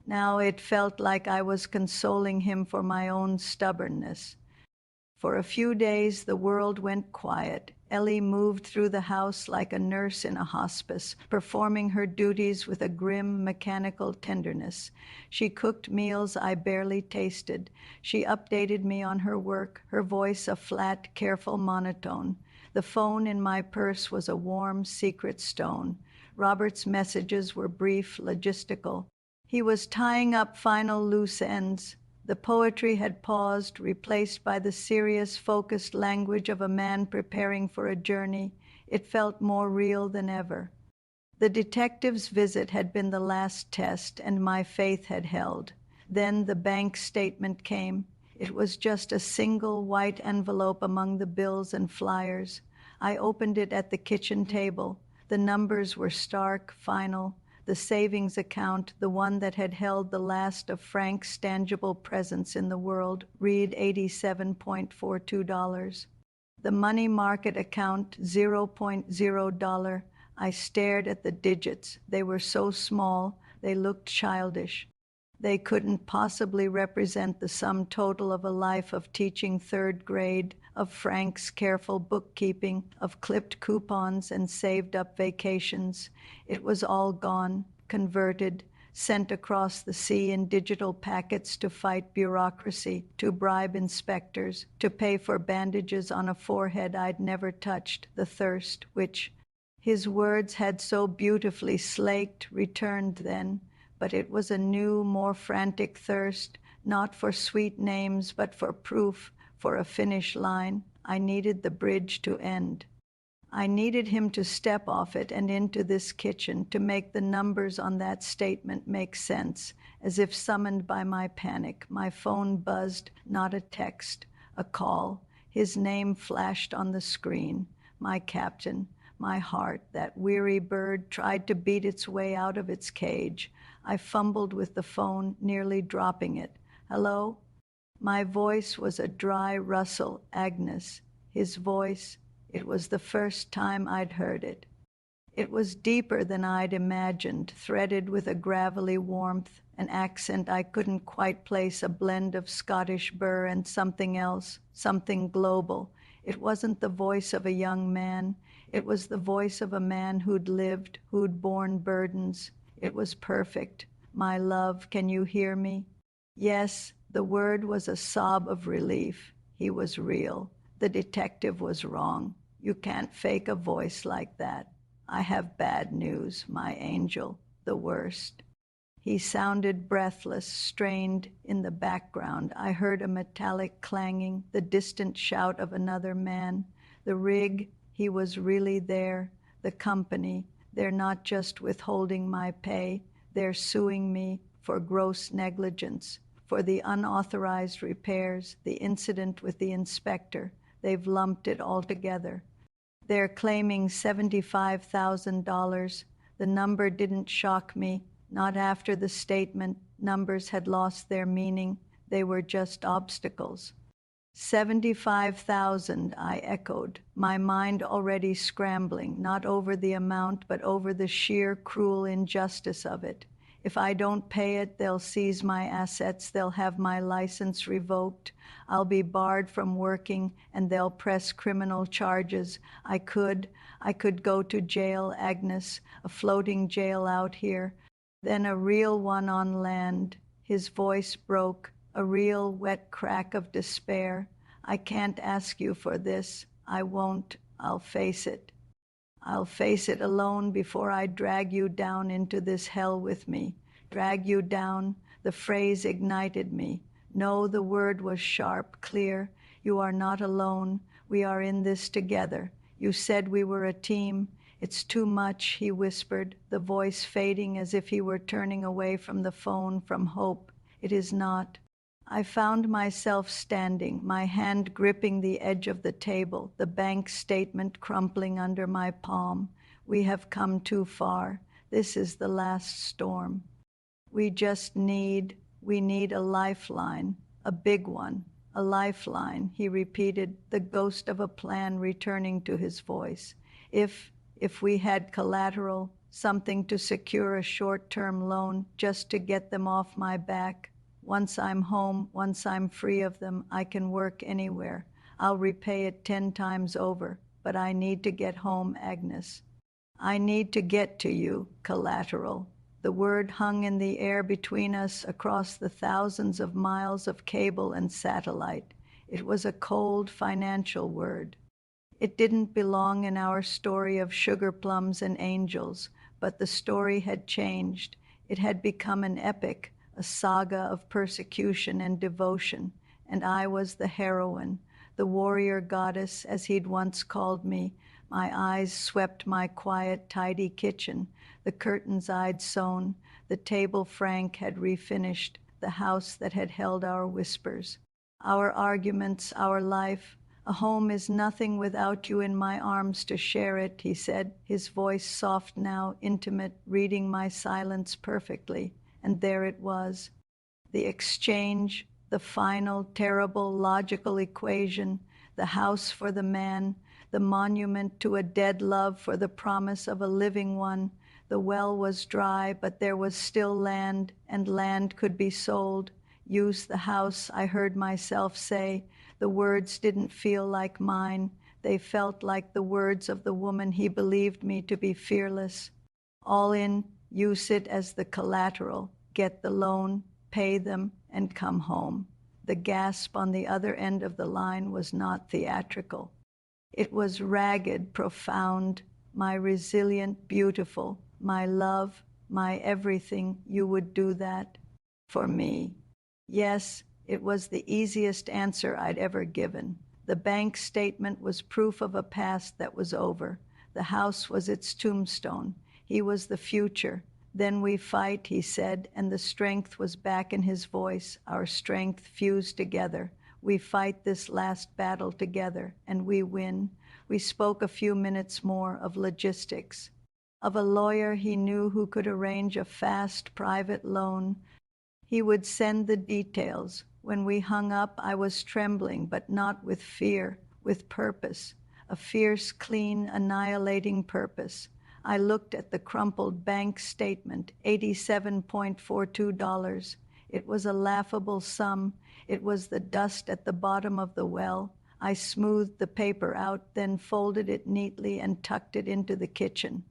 Now it felt like I was consoling him for my own stubbornness. For a few days, the world went quiet. Ellie moved through the house like a nurse in a hospice, performing her duties with a grim, mechanical tenderness. She cooked meals I barely tasted. She updated me on her work, her voice a flat, careful monotone. The phone in my purse was a warm, secret stone. Robert's messages were brief, logistical. He was tying up final loose ends. The poetry had paused, replaced by the serious, focused language of a man preparing for a journey. It felt more real than ever. The detective's visit had been the last test, and my faith had held. Then the bank statement came. It was just a single white envelope among the bills and flyers. I opened it at the kitchen table. The numbers were stark, final. The savings account, the one that had held the last of Frank's tangible presence in the world, read $87.42. The money market account, $0.0. I stared at the digits. They were so small, they looked childish. They couldn't possibly represent the sum total of a life of teaching third grade, of Frank's careful bookkeeping, of clipped coupons and saved-up vacations. It was all gone, converted, sent across the sea in digital packets to fight bureaucracy, to bribe inspectors, to pay for bandages on a forehead I'd never touched, the thirst which his words had so beautifully slaked, returned then. But it was a new, more frantic thirst, not for sweet names, but for proof, for a finish line. I needed the bridge to end. I needed him to step off it and into this kitchen to make the numbers on that statement make sense. As if summoned by my panic, my phone buzzed, not a text, a call. His name flashed on the screen. My captain, my heart, that weary bird, tried to beat its way out of its cage. I fumbled with the phone, nearly dropping it. Hello? My voice was a dry rustle. Agnes. His voice. It was the first time I'd heard it. It was deeper than I'd imagined, threaded with a gravelly warmth, an accent I couldn't quite place, a blend of Scottish burr and something else, something global. It wasn't the voice of a young man. It was the voice of a man who'd lived, who'd borne burdens. It was perfect. My love, can you hear me? Yes, the word was a sob of relief. He was real. The detective was wrong. You can't fake a voice like that. I have bad news, my angel, the worst. He sounded breathless, strained in the background. I heard a metallic clanging, the distant shout of another man. The rig, he was really there. The company, they're not just withholding my pay, they're suing me for gross negligence, for the unauthorized repairs, the incident with the inspector. They've lumped it all together. They're claiming $75,000. The number didn't shock me, not after the statement. Numbers had lost their meaning. They were just obstacles. 75,000, I echoed, my mind already scrambling, not over the amount, but over the sheer cruel injustice of it. If I don't pay it, they'll seize my assets, they'll have my license revoked, I'll be barred from working, and they'll press criminal charges. I could go to jail, Agnes, a floating jail out here, then a real one on land. His voice broke, a real wet crack of despair. I can't ask you for this. I won't. I'll face it. I'll face it alone before I drag you down into this hell with me. Drag you down. The phrase ignited me. No, the word was sharp, clear. You are not alone. We are in this together. You said we were a team. It's too much, he whispered, the voice fading as if he were turning away from the phone, from hope. It is not. I found myself standing, my hand gripping the edge of the table, the bank statement crumpling under my palm. We have come too far. This is the last storm. We need a lifeline, a big one, a lifeline, he repeated, the ghost of a plan returning to his voice. If we had collateral, something to secure a short-term loan just to get them off my back. Once I'm home, once I'm free of them, I can work anywhere. I'll repay it 10 times over, but I need to get home, Agnes. I need to get to you, collateral. The word hung in the air between us across the thousands of miles of cable and satellite. It was a cold financial word. It didn't belong in our story of sugar plums and angels, but the story had changed. It had become an epic, a saga of persecution and devotion, and I was the heroine, the warrior goddess, as he'd once called me. My eyes swept my quiet, tidy kitchen, the curtains I'd sewn, the table Frank had refinished, the house that had held our whispers, our arguments, our life. A home is nothing without you in my arms to share it, he said, his voice soft now, intimate, reading my silence perfectly. And there it was, the exchange, the final, terrible, logical equation, the house for the man, the monument to a dead love for the promise of a living one. The well was dry, but there was still land, and land could be sold. Use the house, I heard myself say. The words didn't feel like mine. They felt like the words of the woman he believed me to be fearless. All in, use it as the collateral. Get the loan, pay them, and come home. The gasp on the other end of the line was not theatrical. It was ragged, profound, my resilient, beautiful, my love, my everything. You would do that for me. Yes, it was the easiest answer I'd ever given. The bank statement was proof of a past that was over. The house was its tombstone. He was the future. Then we fight, he said, and the strength was back in his voice, our strength fused together. We fight this last battle together, and we win. We spoke a few minutes more of logistics, of a lawyer he knew who could arrange a fast private loan. He would send the details. When we hung up, I was trembling, but not with fear, with purpose, a fierce, clean, annihilating purpose. I looked at the crumpled bank statement, $87.42. It was a laughable sum. It was the dust at the bottom of the well. I smoothed the paper out, then folded it neatly and tucked it into the kitchen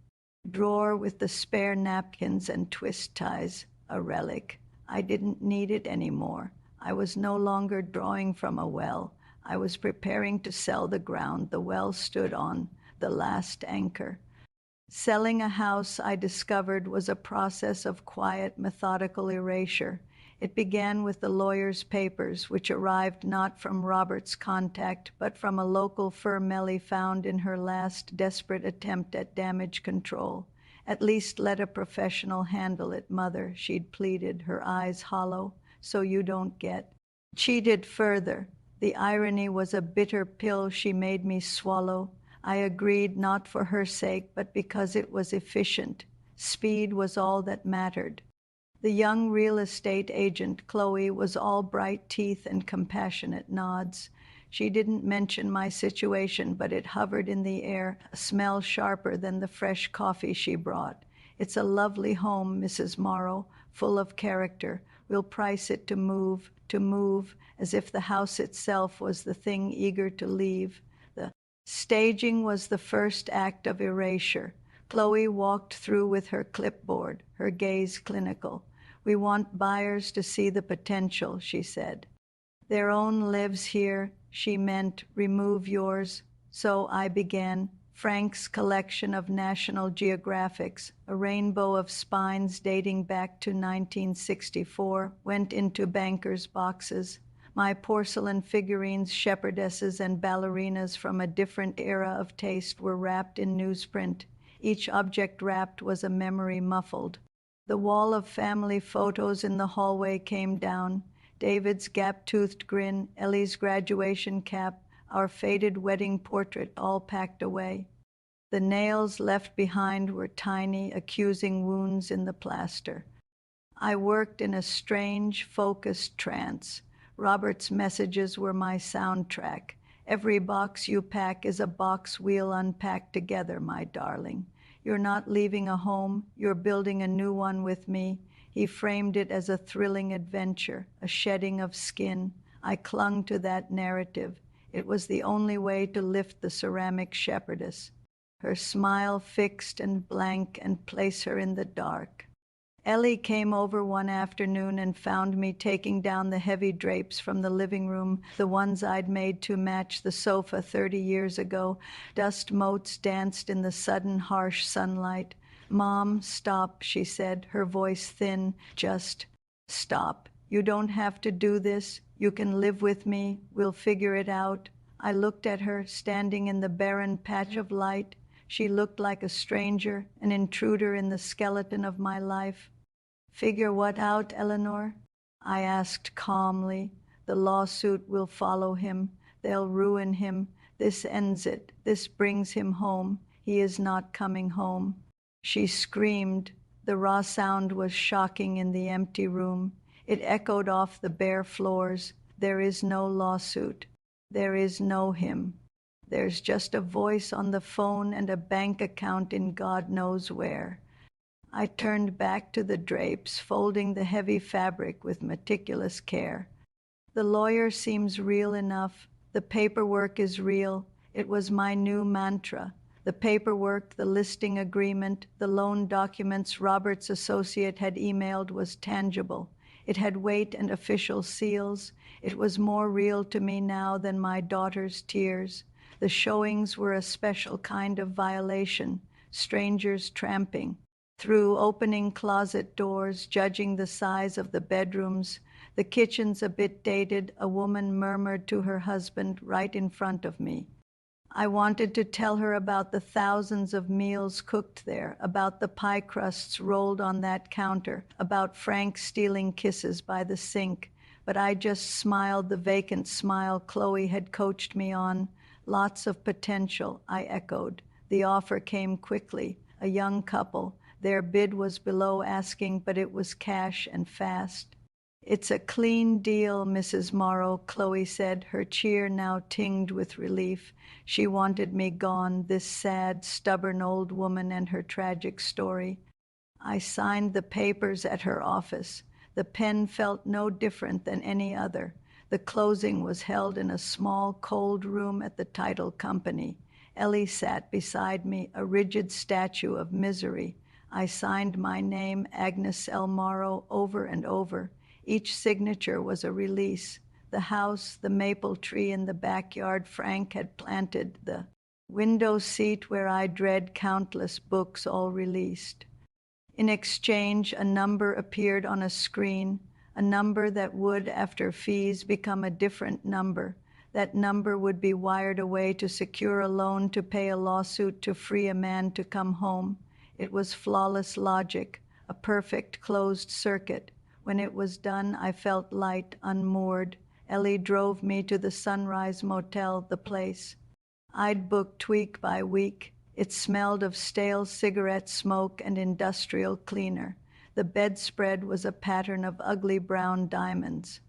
drawer with the spare napkins and twist ties, a relic. I didn't need it anymore. I was no longer drawing from a well. I was preparing to sell the ground the well stood on, the last anchor. Selling a house, I discovered, was a process of quiet, methodical erasure. It began with the lawyer's papers, which arrived not from Robert's contact, but from a local firm Ellie found in her last desperate attempt at damage control. At least let a professional handle it, Mother, she'd pleaded, her eyes hollow, so you don't get cheated further. The irony was a bitter pill she made me swallow. I agreed, not for her sake, but because it was efficient. Speed was all that mattered. The young real estate agent, Chloe, was all bright teeth and compassionate nods. She didn't mention my situation, but it hovered in the air, a smell sharper than the fresh coffee she brought. It's a lovely home, Mrs. Morrow, full of character. We'll price it to move, as if the house itself was the thing eager to leave. The staging was the first act of erasure. Chloe walked through with her clipboard, her gaze clinical. We want buyers to see the potential, she said. Their own lives here, she meant, remove yours. So I began. Frank's collection of National Geographics, a rainbow of spines dating back to 1964, went into bankers' boxes. My porcelain figurines, shepherdesses, and ballerinas from a different era of taste were wrapped in newsprint. Each object wrapped was a memory muffled. The wall of family photos in the hallway came down. David's gap-toothed grin, Ellie's graduation cap, our faded wedding portrait all packed away. The nails left behind were tiny, accusing wounds in the plaster. I worked in a strange, focused trance. Robert's messages were my soundtrack. Every box you pack is a box we'll unpack together, my darling. You're not leaving a home, you're building a new one with me. He framed it as a thrilling adventure, a shedding of skin. I clung to that narrative. It was the only way to lift the ceramic shepherdess, her smile fixed and blank, and place her in the dark. Ellie came over one afternoon and found me taking down the heavy drapes from the living room, the ones I'd made to match the sofa 30 years ago. Dust motes danced in the sudden harsh sunlight. Mom, stop, she said, her voice thin. Just stop. You don't have to do this. You can live with me. We'll figure it out. I looked at her, standing in the barren patch of light. She looked like a stranger, an intruder in the skeleton of my life. Figure what out, Eleanor? I asked calmly. The lawsuit will follow him. They'll ruin him. This ends it. This brings him home. He is not coming home. She screamed. The raw sound was shocking in the empty room. It echoed off the bare floors. There is no lawsuit. There is no him. There's just a voice on the phone and a bank account in God knows where. I turned back to the drapes, folding the heavy fabric with meticulous care. The lawyer seems real enough. The paperwork is real. It was my new mantra. The paperwork, the listing agreement, the loan documents Robert's associate had emailed was tangible. It had weight and official seals. It was more real to me now than my daughter's tears. The showings were a special kind of violation, strangers tramping through opening closet doors, judging the size of the bedrooms. The kitchen's a bit dated, a woman murmured to her husband right in front of me. I wanted to tell her about the thousands of meals cooked there, about the pie crusts rolled on that counter, about Frank stealing kisses by the sink, but I just smiled the vacant smile Chloe had coached me on. Lots of potential, I echoed. The offer came quickly. A young couple. Their bid was below asking, but it was cash and fast. It's a clean deal, Mrs. Morrow, Chloe said, her cheer now tinged with relief. She wanted me gone, this sad, stubborn old woman and her tragic story. I signed the papers at her office. The pen felt no different than any other. The closing was held in a small, cold room at the title company. Ellie sat beside me, a rigid statue of misery. I signed my name, Agnes L. Morrow, over and over. Each signature was a release. The house, the maple tree in the backyard Frank had planted, the Window seat where I'd read countless books all released. In exchange, a number appeared on a screen, a number that would, after fees, become a different number. That number would be wired away to secure a loan to pay a lawsuit to free a man to come home. It was flawless logic, a perfect closed circuit. When it was done, I felt light, unmoored. Ellie drove me to the Sunrise Motel, the place. I'd booked week by week. It smelled of stale cigarette smoke and industrial cleaner. The bedspread was a pattern of ugly brown diamonds.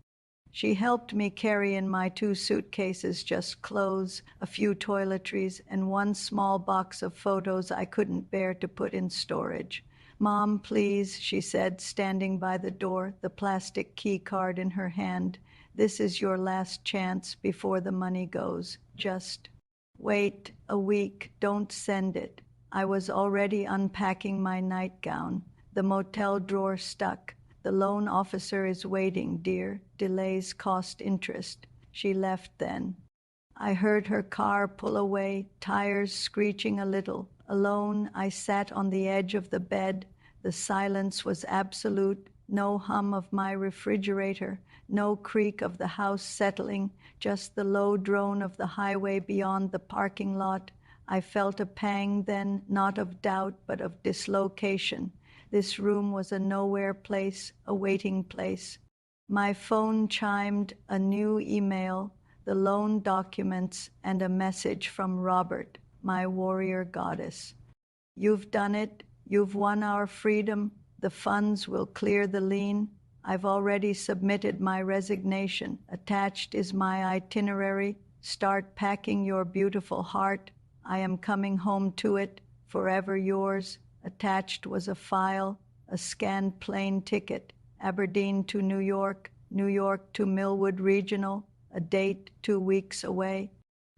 She helped me carry in my 2 suitcases, just clothes, a few toiletries, and one small box of photos I couldn't bear to put in storage. "Mom, please," she said, standing by the door, the plastic key card in her hand. "This is your last chance before the money goes. Just wait a week, don't send it." I was already unpacking my nightgown. The motel drawer stuck. "The loan officer is waiting, dear. Delays cost interest." She left then. I heard her car pull away, tires screeching a little. Alone, I sat on the edge of the bed. The silence was absolute. No hum of my refrigerator, no creak of the house settling, just the low drone of the highway beyond the parking lot. I felt a pang then, not of doubt, but of dislocation. This room was a nowhere place, a waiting place. My phone chimed, a new email, the loan documents, and a message from Robert, my warrior goddess. "You've done it. You've won our freedom. The funds will clear the lien. I've already submitted my resignation. Attached is my itinerary. Start packing your beautiful heart. I am coming home to it. Forever yours." Attached was a file, a scanned plane ticket, Aberdeen to New York to Millwood Regional, a date 2 weeks away.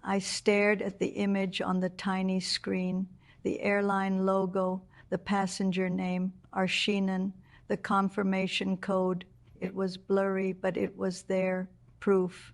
I stared at the image on the tiny screen, the airline logo, the passenger name, Arshinan, the confirmation code. It was blurry, but it was there. Proof.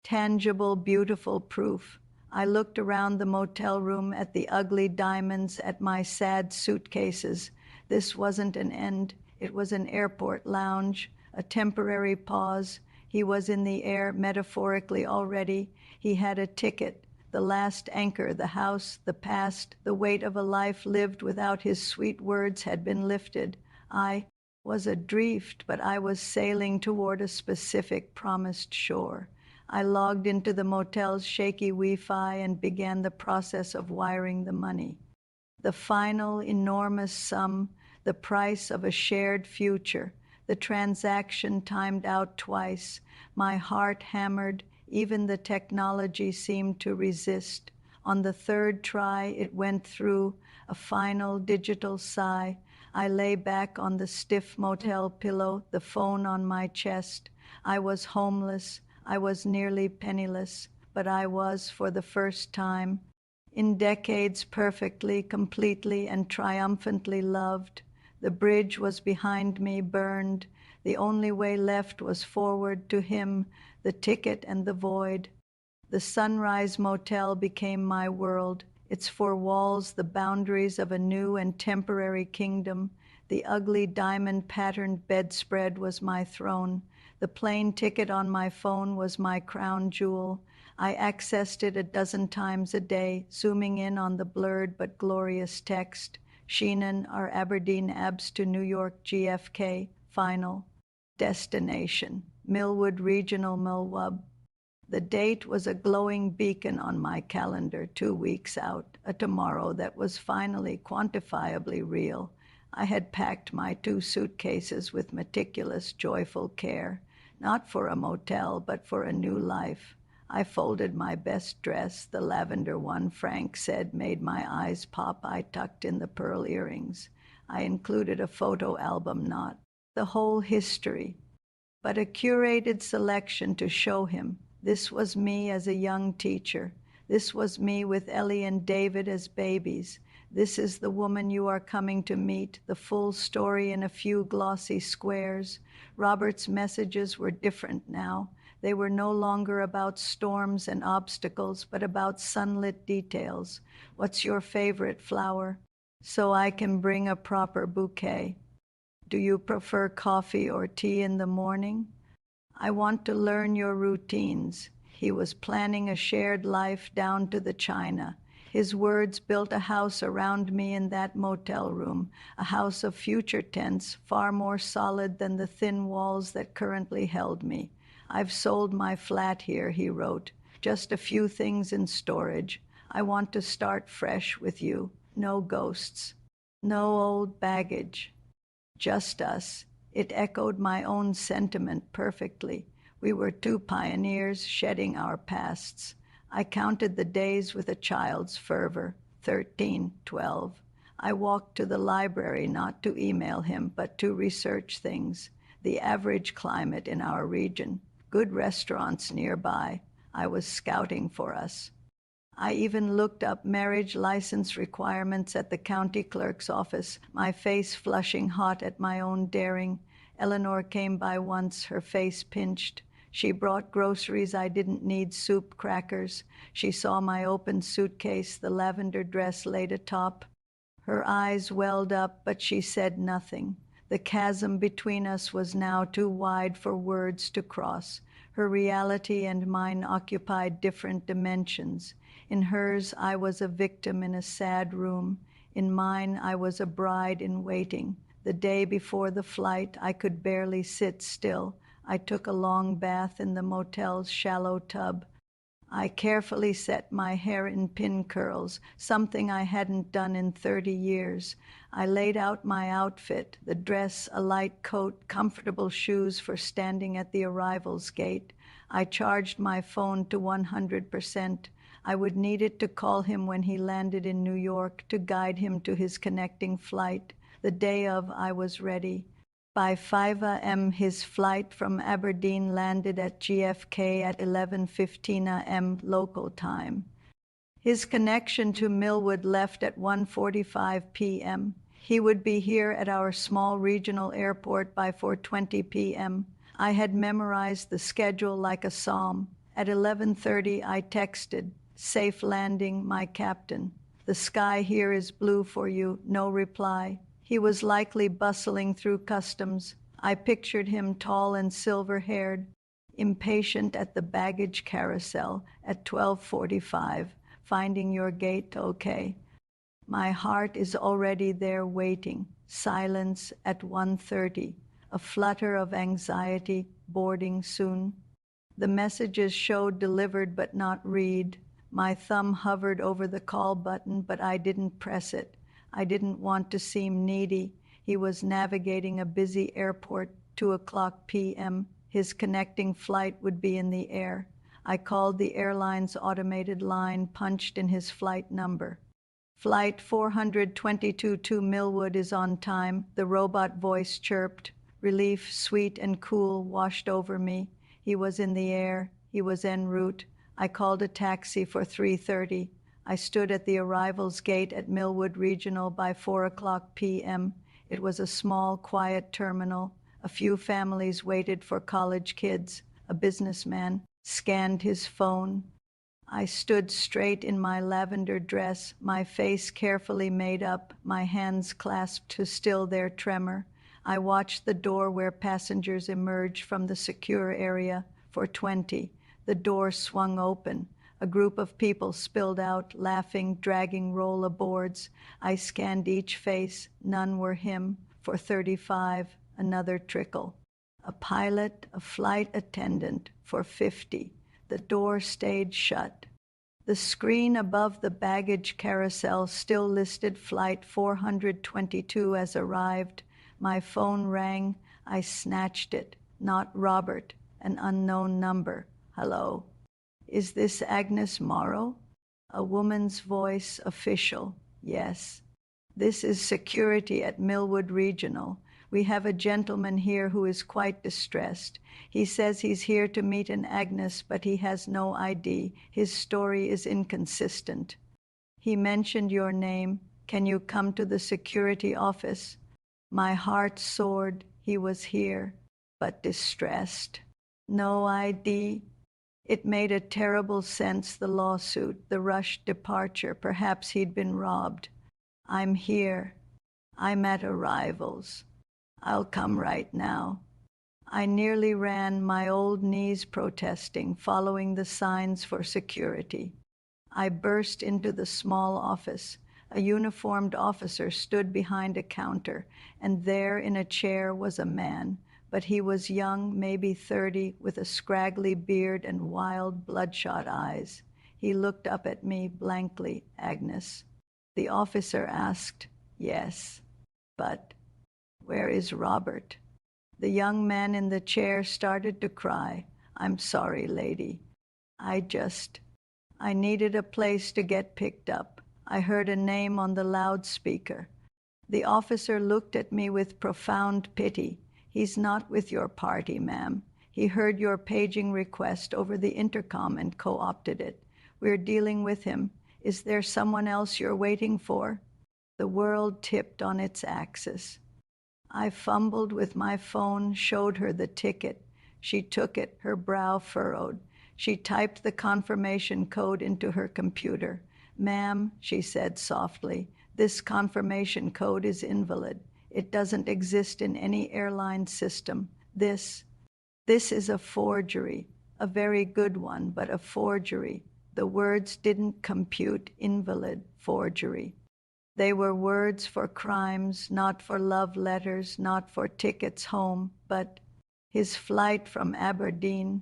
Tangible, beautiful proof. I looked around the motel room at the ugly diamonds, at my sad suitcases. This wasn't an end. It was an airport lounge, a temporary pause. He was in the air, metaphorically already. He had a ticket. The last anchor, the house, the past, the weight of a life lived without his sweet words had been lifted. I was adrift, but I was sailing toward a specific promised shore. I logged into the motel's shaky Wi-Fi and began the process of wiring the money. The final enormous sum, the price of a shared future. The transaction timed out twice. My heart hammered. Even the technology seemed to resist. On the 3rd try, it went through, a final digital sigh. I lay back on the stiff motel pillow, the phone on my chest. I was homeless. I was nearly penniless, but I was, for the first time, in decades, perfectly, completely, and triumphantly loved. The bridge was behind me, burned. The only way left was forward to him, the ticket and the void. The Sunrise Motel became my world, its 4 walls the boundaries of a new and temporary kingdom. The ugly diamond-patterned bedspread was my throne. The plane ticket on my phone was my crown jewel. I accessed it a dozen times a day, zooming in on the blurred but glorious text. Sheenan, our Aberdeen Abs to New York GFK, final. Destination, Millwood Regional Millwub. The date was a glowing beacon on my calendar, 2 weeks out, a tomorrow that was finally quantifiably real. I had packed my 2 suitcases with meticulous, joyful care, not for a motel, but for a new life. I folded my best dress, the lavender one Frank said made my eyes pop. I tucked in the pearl earrings. I included a photo album, not the whole history, but a curated selection to show him. This was me as a young teacher. This was me with Ellie and David as babies. This is the woman you are coming to meet, the full story in a few glossy squares. Robert's messages were different now. They were no longer about storms and obstacles, but about sunlit details. What's your favorite flower? So I can bring a proper bouquet. Do you prefer coffee or tea in the morning? I want to learn your routines. He was planning a shared life down to the china. His words built a house around me in that motel room, a house of future tense, far more solid than the thin walls that currently held me. I've sold my flat here, he wrote. Just a few things in storage. I want to start fresh with you. No ghosts. No old baggage. Just us. It echoed my own sentiment perfectly. We were two pioneers shedding our pasts. I counted the days with a child's fervor. 13, 12. I walked to the library not to email him, but to research things. The average climate in our region. Good restaurants nearby. I was scouting for us. I even looked up marriage license requirements at the county clerk's office, my face flushing hot at my own daring. Eleanor came by once, her face pinched. She brought groceries I didn't need, soup, crackers. She saw my open suitcase, the lavender dress laid atop. Her eyes welled up, but she said nothing. The chasm between us was now too wide for words to cross. Her reality and mine occupied different dimensions. In hers, I was a victim in a sad room. In mine, I was a bride in waiting. The day before the flight, I could barely sit still. I took a long bath in the motel's shallow tub. I carefully set my hair in pin curls, something I hadn't done in 30 years. I laid out my outfit, the dress, a light coat, comfortable shoes for standing at the arrivals gate. I charged my phone to 100%. I would need it to call him when he landed in New York, to guide him to his connecting flight. The day of, I was ready. By 5 a.m., his flight from Aberdeen landed at JFK at 11:15 a.m. local time. His connection to Millwood left at 1:45 p.m. He would be here at our small regional airport by 4:20 p.m. I had memorized the schedule like a psalm. At 11:30, I texted, "Safe landing, my captain. The sky here is blue for you." No reply. He was likely bustling through customs. I pictured him tall and silver-haired, impatient at the baggage carousel at 12:45. "Finding your gate okay?" My heart is already there waiting. Silence at 1:30. A flutter of anxiety. Boarding soon. The messages showed delivered but not read. My thumb hovered over the call button, but I didn't press it. I didn't want to seem needy. He was navigating a busy airport, 2:00 p.m. His connecting flight would be in the air. I called the airline's automated line, punched in his flight number. "Flight 422 to Millwood is on time," the robot voice chirped. Relief, sweet and cool, washed over me. He was in the air. He was en route. I called a taxi for 3:30. I stood at the arrivals gate at Millwood Regional by 4:00 p.m. It was a small, quiet terminal. A few families waited for college kids. A businessman scanned his phone. I stood straight in my lavender dress, my face carefully made up, my hands clasped to still their tremor. I watched the door where passengers emerged from the secure area. 4:20. The door swung open. A group of people spilled out, laughing, dragging rollerboards. I scanned each face. None were him. 4:35. Another trickle. A pilot, a flight attendant. 4:50. The door stayed shut. The screen above the baggage carousel still listed Flight 422 as arrived. My phone rang. I snatched it. Not Robert. An unknown number. "Hello. Is this Agnes Morrow?" A woman's voice, official. "Yes." "This is security at Millwood Regional. We have a gentleman here who is quite distressed. He says he's here to meet an Agnes, but he has no ID. His story is inconsistent. He mentioned your name. Can you come to the security office?" My heart soared. He was here, but distressed. No ID. It made a terrible sense, the lawsuit, the rushed departure. Perhaps he'd been robbed. I'm here. I'm at arrivals. I'll come right now. I nearly ran, my old knees protesting, following the signs for security. I burst into the small office. A uniformed officer stood behind a counter, and there in a chair was a man, but he was young, maybe 30, with a scraggly beard and wild, bloodshot eyes. He looked up at me blankly. Agnes. The officer asked, yes, but where is Robert? The young man in the chair started to cry. I'm sorry, lady. I needed a place to get picked up. I heard a name on the loudspeaker. The officer looked at me with profound pity. He's not with your party, ma'am. He heard your paging request over the intercom and co-opted it. We're dealing with him. Is there someone else you're waiting for? The world tipped on its axis. I fumbled with my phone, showed her the ticket. She took it, her brow furrowed. She typed the confirmation code into her computer. Ma'am, she said softly, this confirmation code is invalid. It doesn't exist in any airline system. This is a forgery, a very good one, but a forgery. The words didn't compute. Invalid, forgery. They were words for crimes, not for love letters, not for tickets home, but his flight from Aberdeen.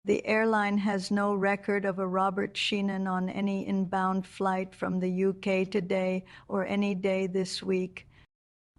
The airline has no record of a Robert Sheenan on any inbound flight from the UK today or any day this week.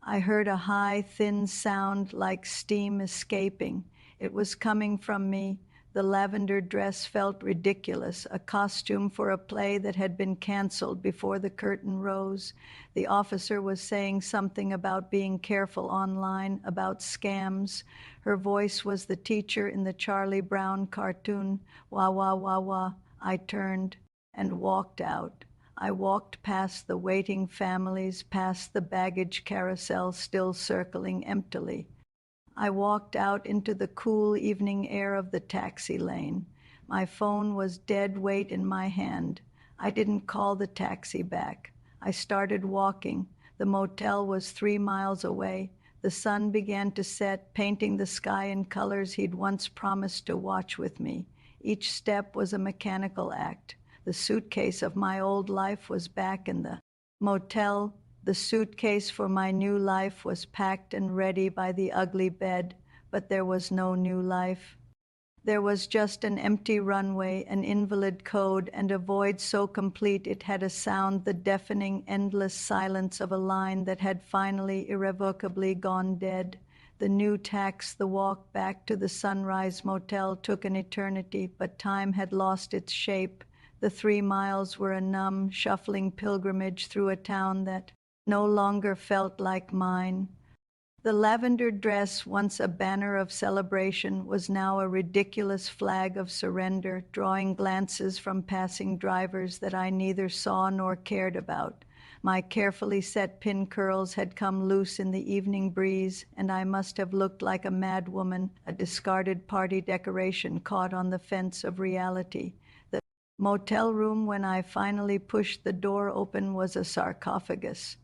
I heard a high, thin sound like steam escaping. It was coming from me. The lavender dress felt ridiculous, a costume for a play that had been canceled before the curtain rose. The officer was saying something about being careful online, about scams. Her voice was the teacher in the Charlie Brown cartoon. Wah, wah, wah, wah. I turned and walked out. I walked past the waiting families, past the baggage carousel still circling emptily. I walked out into the cool evening air of the taxi lane. My phone was dead weight in my hand. I didn't call the taxi back. I started walking. The motel was 3 miles away. The sun began to set, painting the sky in colors he'd once promised to watch with me. Each step was a mechanical act. The suitcase of my old life was back in the motel. The suitcase for my new life was packed and ready by the ugly bed, but there was no new life. There was just an empty runway, an invalid code, and a void so complete it had a sound, the deafening, endless silence of a line that had finally, irrevocably gone dead. The new tax, the walk back to the Sunrise Motel took an eternity, but time had lost its shape. The 3 miles were a numb, shuffling pilgrimage through a town that no longer felt like mine. The lavender dress, once a banner of celebration, was now a ridiculous flag of surrender, drawing glances from passing drivers that I neither saw nor cared about. My carefully set pin curls had come loose in the evening breeze, and I must have looked like a mad woman, a discarded party decoration caught on the fence of reality. The motel room, when I finally pushed the door open, was a sarcophagus.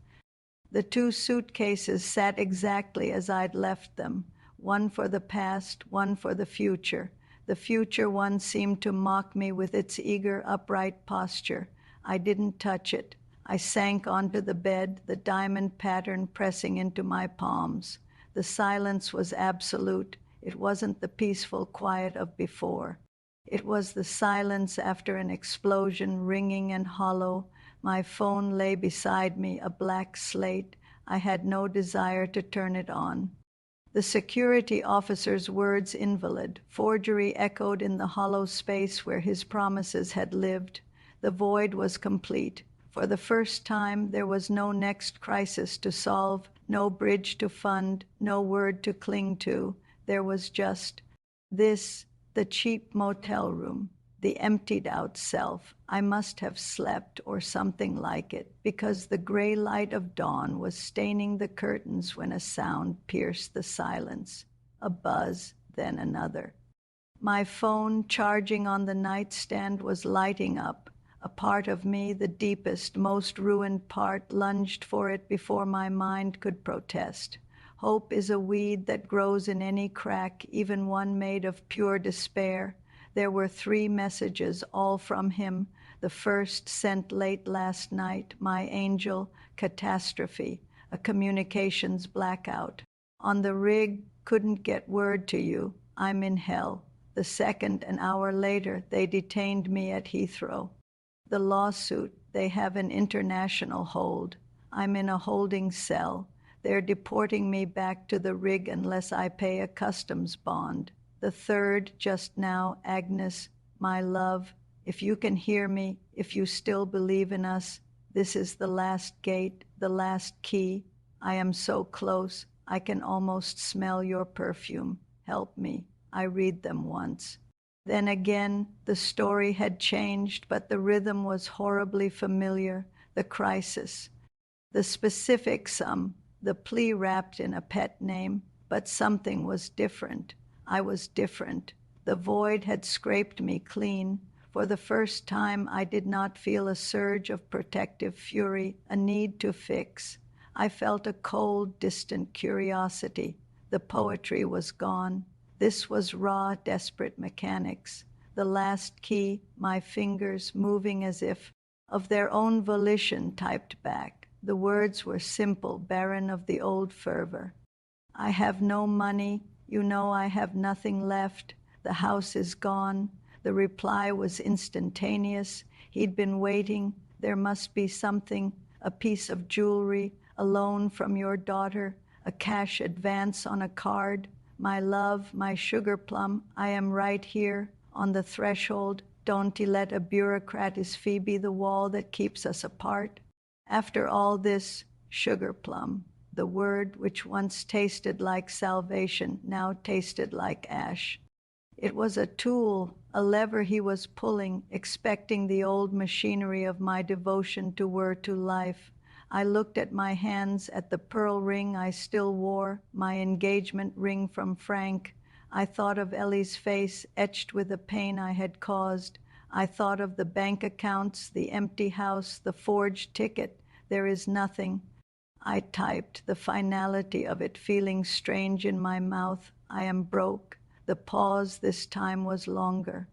The 2 suitcases sat exactly as I'd left them, one for the past, one for the future. The future one seemed to mock me with its eager, upright posture. I didn't touch it. I sank onto the bed, the diamond pattern pressing into my palms. The silence was absolute. It wasn't the peaceful quiet of before. It was the silence after an explosion, ringing and hollow. My phone lay beside me, a black slate. I had no desire to turn it on. The security officer's words, invalid, forgery, echoed in the hollow space where his promises had lived. The void was complete. For the first time, there was no next crisis to solve, no bridge to fund, no word to cling to. There was just this, the cheap motel room, the emptied-out self. I must have slept or something like it, because the gray light of dawn was staining the curtains when a sound pierced the silence. A buzz, then another. My phone, charging on the nightstand, was lighting up. A part of me, the deepest, most ruined part, lunged for it before my mind could protest. Hope is a weed that grows in any crack, even one made of pure despair. There were 3 messages, all from him. The first, sent late last night, my angel, catastrophe, a communications blackout. On the rig, couldn't get word to you. I'm in hell. The second, an hour later, they detained me at Heathrow. The lawsuit, they have an international hold. I'm in a holding cell. They're deporting me back to the rig unless I pay a customs bond. The third, just now, Agnes, my love, if you can hear me, if you still believe in us, this is the last gate, the last key. I am so close, I can almost smell your perfume. Help me. I read them once. Then again, the story had changed, but the rhythm was horribly familiar, the crisis. The specifics, the plea wrapped in a pet name, but something was different. I was different. The void had scraped me clean. For the first time, I did not feel a surge of protective fury, a need to fix. I felt a cold, distant curiosity. The poetry was gone. This was raw, desperate mechanics. The last key, my fingers moving as if of their own volition, typed back. The words were simple, barren of the old fervor. I have no money. You know I have nothing left. The house is gone. The reply was instantaneous. He'd been waiting. There must be something, a piece of jewelry, a loan from your daughter, a cash advance on a card. My love, my sugar plum, I am right here on the threshold. Don't let a bureaucrat's fee be the wall that keeps us apart. After all this, sugar plum, the word which once tasted like salvation, now tasted like ash. It was a tool, a lever he was pulling, expecting the old machinery of my devotion to whir to life. I looked at my hands, at the pearl ring I still wore, my engagement ring from Frank. I thought of Ellie's face, etched with the pain I had caused. I thought of the bank accounts, the empty house, the forged ticket. There is nothing. I typed, the finality of it feeling strange in my mouth. I am broke. The pause this time was longer.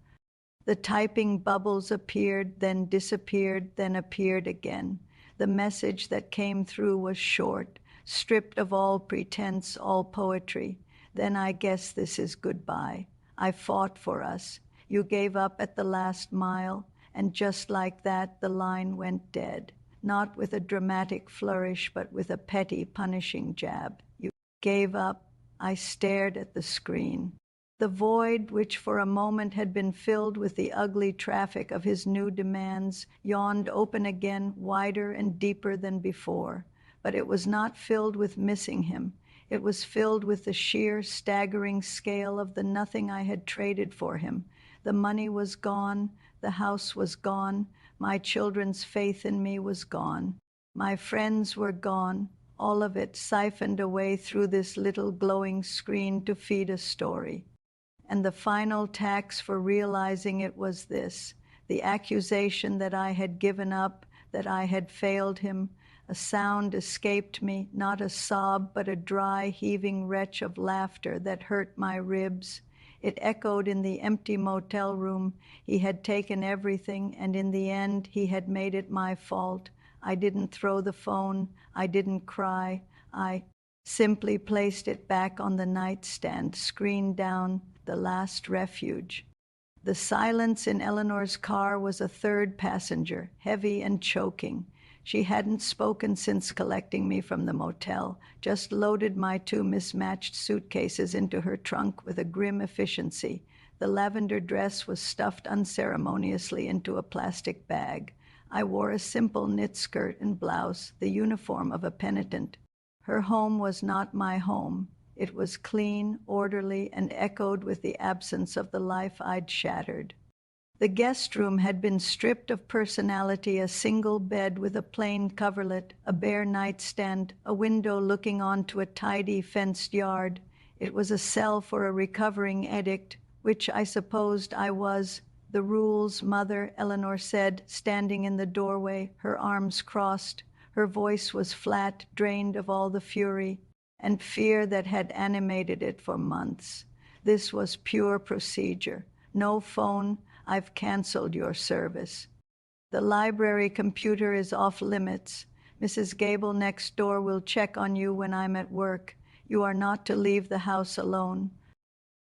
The typing bubbles appeared, then disappeared, then appeared again. The message that came through was short, stripped of all pretense, all poetry. Then I guess this is goodbye. I fought for us. You gave up at the last mile, and just like that, the line went dead. Not with a dramatic flourish, but with a petty, punishing jab. You gave up. I stared at the screen. The void, which for a moment had been filled with the ugly traffic of his new demands, yawned open again, wider and deeper than before. But it was not filled with missing him. It was filled with the sheer, staggering scale of the nothing I had traded for him. The money was gone. The house was gone. My children's faith in me was gone. My friends were gone. All of it siphoned away through this little glowing screen to feed a story. And the final tax for realizing it was this, the accusation that I had given up, that I had failed him. A sound escaped me, not a sob, but a dry, heaving retch of laughter that hurt my ribs. It echoed in the empty motel room. He had taken everything, and in the end, he had made it my fault. I didn't throw the phone. I didn't cry. I simply placed it back on the nightstand, screen down, the last refuge. The silence in Eleanor's car was a third passenger, heavy and choking. She hadn't spoken since collecting me from the motel, just loaded my 2 mismatched suitcases into her trunk with a grim efficiency. The lavender dress was stuffed unceremoniously into a plastic bag. I wore a simple knit skirt and blouse, the uniform of a penitent. Her home was not my home. It was clean, orderly, and echoed with the absence of the life I'd shattered. The guest room had been stripped of personality, a single bed with a plain coverlet, a bare nightstand, a window looking onto a tidy, fenced yard. It was a cell for a recovering addict, which I supposed I was. The rules, Mother, Eleanor said, standing in the doorway, her arms crossed. Her voice was flat, drained of all the fury and fear that had animated it for months. This was pure procedure. No phone. I've canceled your service. The library computer is off limits. Mrs. Gable next door will check on you when I'm at work. You are not to leave the house alone.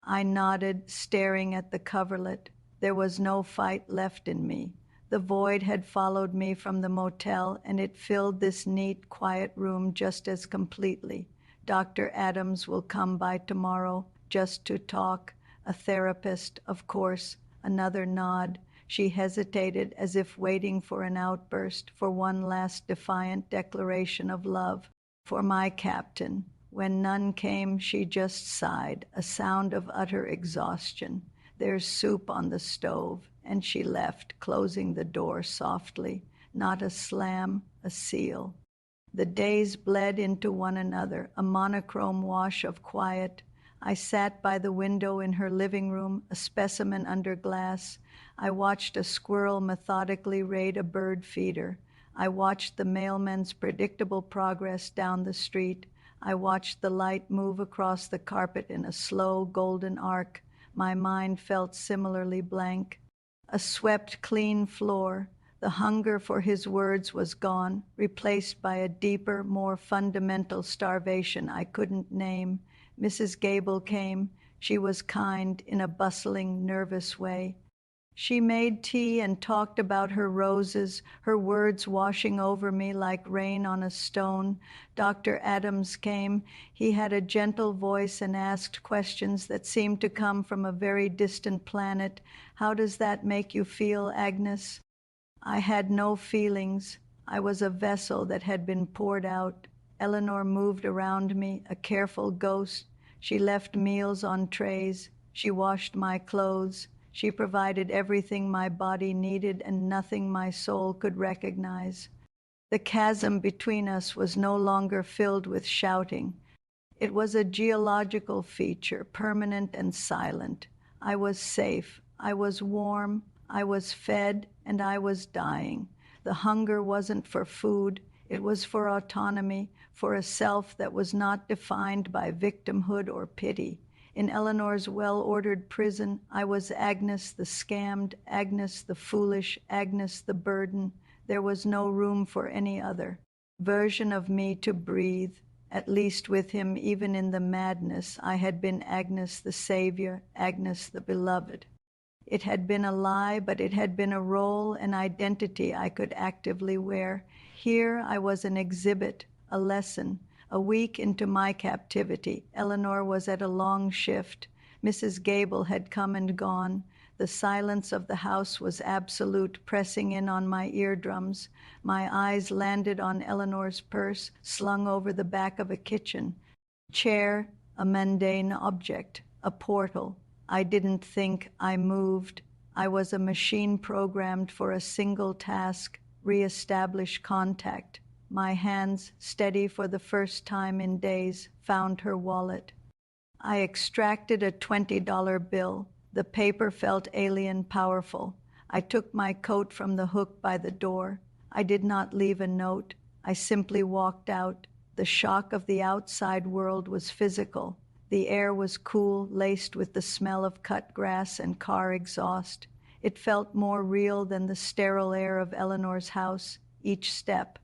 I nodded, staring at the coverlet. There was no fight left in me. The void had followed me from the motel, and it filled this neat, quiet room just as completely. Dr. Adams will come by tomorrow, just to talk. A therapist, of course. Another nod. She hesitated, as if waiting for an outburst, for one last defiant declaration of love. For my captain. When none came, she just sighed, a sound of utter exhaustion. There's soup on the stove, and she left, closing the door softly. Not a slam, a seal. The days bled into one another, a monochrome wash of quiet. I sat by the window in her living room, a specimen under glass. I watched a squirrel methodically raid a bird feeder. I watched the mailman's predictable progress down the street. I watched the light move across the carpet in a slow, golden arc. My mind felt similarly blank. A swept, clean floor. The hunger for his words was gone, replaced by a deeper, more fundamental starvation I couldn't name. Mrs. Gable came. She was kind in a bustling, nervous way. She made tea and talked about her roses, her words washing over me like rain on a stone. Dr. Adams came. He had a gentle voice and asked questions that seemed to come from a very distant planet. How does that make you feel, Agnes? I had no feelings. I was a vessel that had been poured out. Eleanor moved around me, a careful ghost. She left meals on trays. She washed my clothes. She provided everything my body needed and nothing my soul could recognize. The chasm between us was no longer filled with shouting. It was a geological feature, permanent and silent. I was safe. I was warm. I was fed, and I was dying. The hunger wasn't for food. It was for autonomy, for a self that was not defined by victimhood or pity. In Eleanor's well-ordered prison, I was Agnes the scammed, Agnes the foolish, Agnes the burden. There was no room for any other version of me to breathe. At least with him, even in the madness, I had been Agnes the savior, Agnes the beloved. It had been a lie, but it had been a role, an identity I could actively wear. Here I was an exhibit, a lesson. A week into my captivity, Eleanor was at a long shift. Mrs. Gable had come and gone. The silence of the house was absolute, pressing in on my eardrums. My eyes landed on Eleanor's purse, slung over the back of a kitchen chair, a mundane object, a portal. I didn't think, I moved. I was a machine programmed for a single task, re-establish contact. My hands, steady for the first time in days, found her wallet. I extracted a $20 bill. The paper felt alien powerful. I took my coat from the hook by the door. I did not leave a note. I simply walked out. The shock of the outside world was physical. The air was cool, laced with the smell of cut grass and car exhaust. It felt more real than the sterile air of Eleanor's house, each step.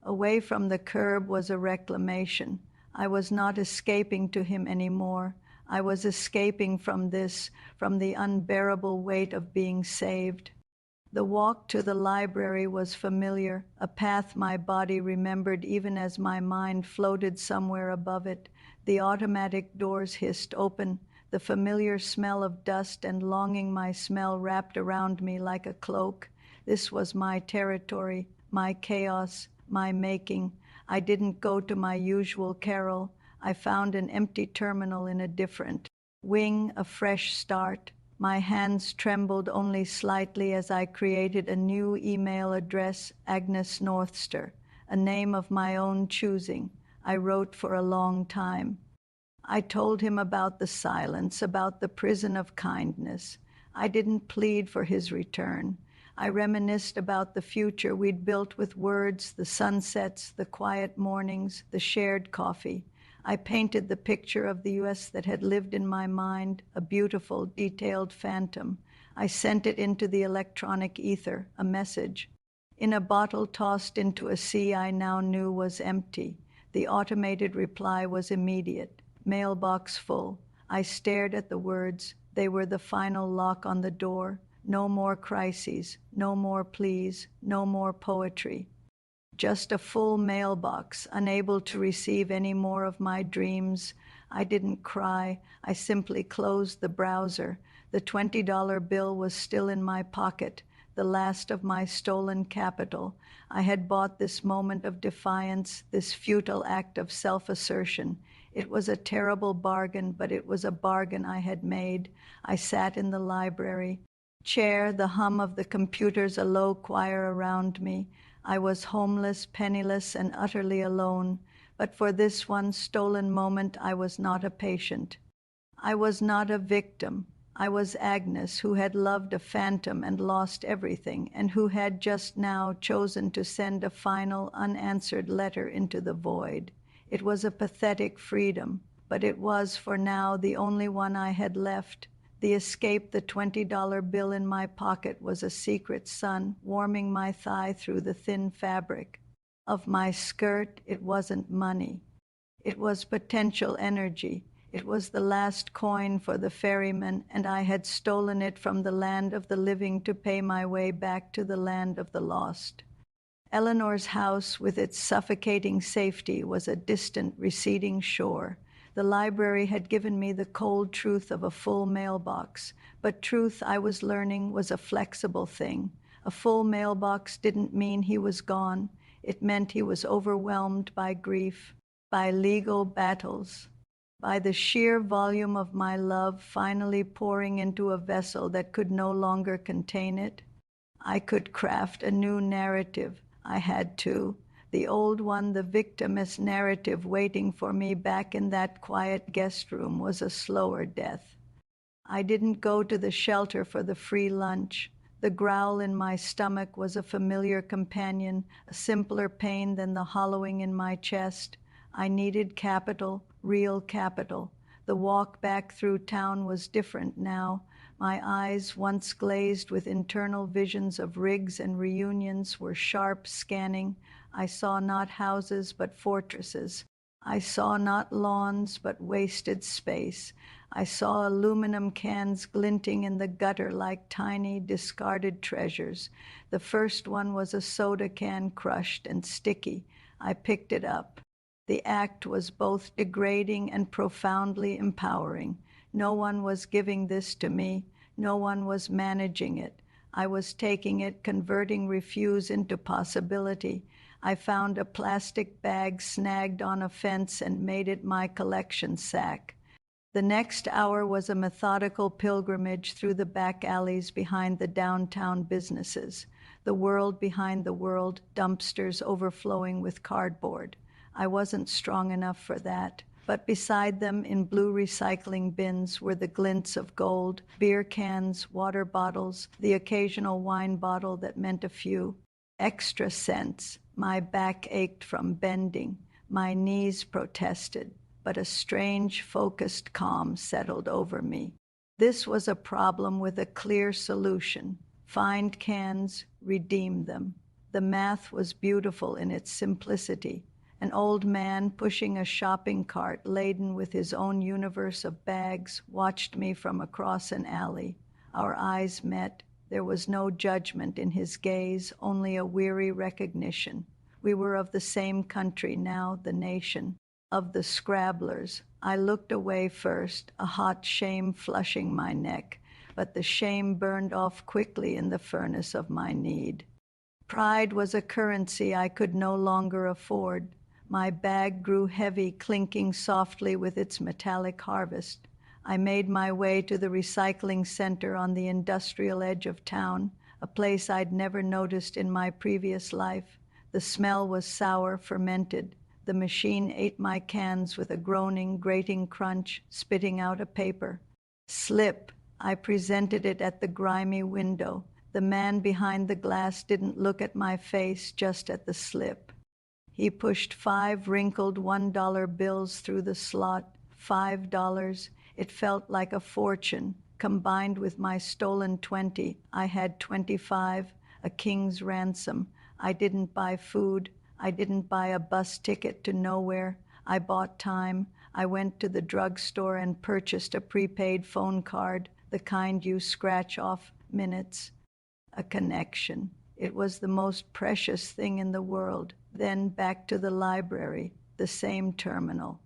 Away from the curb was a reclamation. I was not escaping to him anymore. I was escaping from this, from the unbearable weight of being saved. The walk to the library was familiar, a path my body remembered even as my mind floated somewhere above it. The automatic doors hissed open, the familiar smell of dust and longing my smell wrapped around me like a cloak. This was my territory, my chaos, my making. I didn't go to my usual carol. I found an empty terminal in a different wing, a fresh start. My hands trembled only slightly as I created a new email address, Agnes Northster, a name of my own choosing. I wrote for a long time. I told him about the silence, about the prison of kindness. I didn't plead for his return. I reminisced about the future we'd built with words, the sunsets, the quiet mornings, the shared coffee. I painted the picture of the U.S. that had lived in my mind, a beautiful, detailed phantom. I sent it into the electronic ether, a message. In a bottle tossed into a sea I now knew was empty. The automated reply was immediate. Mailbox full. I stared at the words. They were the final lock on the door. No more crises, no more pleas, no more poetry. Just a full mailbox, unable to receive any more of my dreams. I didn't cry. I simply closed the browser. The $20 bill was still in my pocket, the last of my stolen capital. I had bought this moment of defiance, this futile act of self-assertion. It was a terrible bargain, but it was a bargain I had made. I sat in the library. Chair, the hum of the computers, a low choir around me. I was homeless, penniless, and utterly alone. But for this one stolen moment, I was not a patient. I was not a victim. I was Agnes, who had loved a phantom and lost everything, and who had just now chosen to send a final, unanswered letter into the void. It was a pathetic freedom, but it was, for now, the only one I had left. The escape, the $20 bill in my pocket, was a secret sun warming my thigh through the thin fabric of my skirt. It wasn't money. It was potential energy. It was the last coin for the ferryman, and I had stolen it from the land of the living to pay my way back to the land of the lost. Eleanor's house, with its suffocating safety, was a distant, receding shore. The library had given me the cold truth of a full mailbox, but truth, I was learning, was a flexible thing. A full mailbox didn't mean he was gone. It meant he was overwhelmed by grief, by legal battles, by the sheer volume of my love finally pouring into a vessel that could no longer contain it. I could craft a new narrative. I had to. The old one, the victimist narrative waiting for me back in that quiet guest room, was a slower death. I didn't go to the shelter for the free lunch. The growl in my stomach was a familiar companion, a simpler pain than the hollowing in my chest. I needed capital, real capital. The walk back through town was different now. My eyes, once glazed with internal visions of rigs and reunions, were sharp, scanning. I saw not houses, but fortresses. I saw not lawns, but wasted space. I saw aluminum cans glinting in the gutter like tiny, discarded treasures. The first one was a soda can, crushed and sticky. I picked it up. The act was both degrading and profoundly empowering. No one was giving this to me. No one was managing it. I was taking it, converting refuse into possibility. I found a plastic bag snagged on a fence and made it my collection sack. The next hour was a methodical pilgrimage through the back alleys behind the downtown businesses, the world behind the world, dumpsters overflowing with cardboard. I wasn't strong enough for that. But beside them, in blue recycling bins, were the glints of gold, beer cans, water bottles, the occasional wine bottle that meant a few extra cents. My back ached from bending. My knees protested, but a strange, focused calm settled over me. This was a problem with a clear solution. Find cans, redeem them. The math was beautiful in its simplicity. An old man pushing a shopping cart laden with his own universe of bags watched me from across an alley. Our eyes met. There was no judgment in his gaze, only a weary recognition. We were of the same country now, the nation, of the scrabblers. I looked away first, a hot shame flushing my neck, but the shame burned off quickly in the furnace of my need. Pride was a currency I could no longer afford. My bag grew heavy, clinking softly with its metallic harvest. I made my way to the recycling center on the industrial edge of town, a place I'd never noticed in my previous life. The smell was sour, fermented. The machine ate my cans with a groaning, grating crunch, spitting out a paper. Slip. I presented it at the grimy window. The man behind the glass didn't look at my face, just at the slip. He pushed 5 wrinkled $1 bills through the slot. $5. It felt like a fortune. Combined with my stolen 20, I had 25, a king's ransom. I didn't buy food. I didn't buy a bus ticket to nowhere. I bought time. I went to the drugstore and purchased a prepaid phone card, the kind you scratch off minutes. A connection. It was the most precious thing in the world. Then back to the library, the same terminal.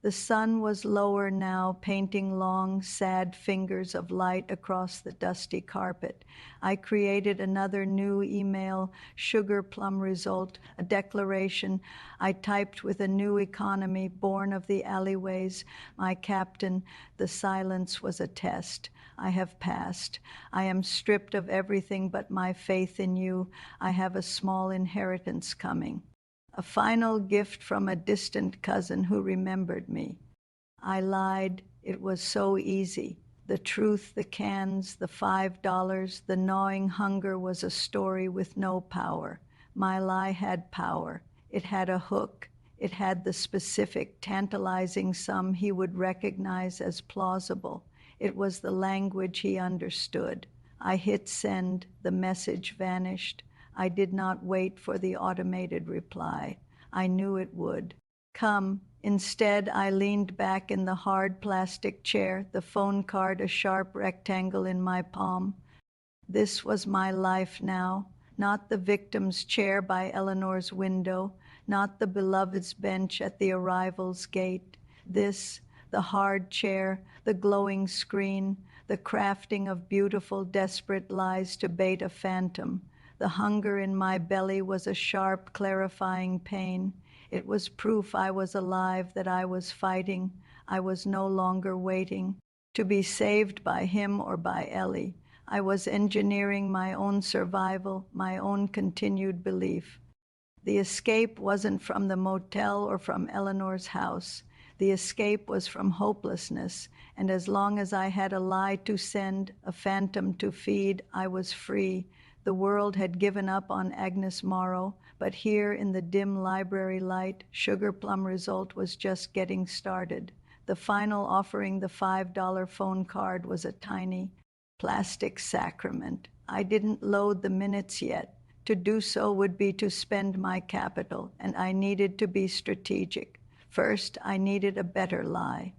The sun was lower now, painting long, sad fingers of light across the dusty carpet. I created another new email, sugar plum result, a declaration. I typed with a new economy, born of the alleyways. My captain, the silence was a test. I have passed. I am stripped of everything but my faith in you. I have a small inheritance coming. A final gift from a distant cousin who remembered me. I lied. It was so easy. The truth, the cans, the $5, the gnawing hunger was a story with no power. My lie had power. It had a hook. It had the specific, tantalizing sum he would recognize as plausible. It was the language he understood. I hit send. The message vanished. I did not wait for the automated reply. I knew it would come. Instead, I leaned back in the hard plastic chair, the phone card a sharp rectangle in my palm. This was my life now, not the victim's chair by Eleanor's window, not the beloved's bench at the arrival's gate. This, the hard chair, the glowing screen, the crafting of beautiful, desperate lies to bait a phantom. The hunger in my belly was a sharp, clarifying pain. It was proof I was alive, that I was fighting. I was no longer waiting to be saved by him or by Ellie. I was engineering my own survival, my own continued belief. The escape wasn't from the motel or from Eleanor's house. The escape was from hopelessness, and as long as I had a lie to send, a phantom to feed, I was free. The world had given up on Agnes Morrow, but here in the dim library light, Sugar Plum Result was just getting started. The final offering, the $5 phone card, was a tiny plastic sacrament. I didn't load the minutes yet. To do so would be to spend my capital, and I needed to be strategic. First, I needed a better lie.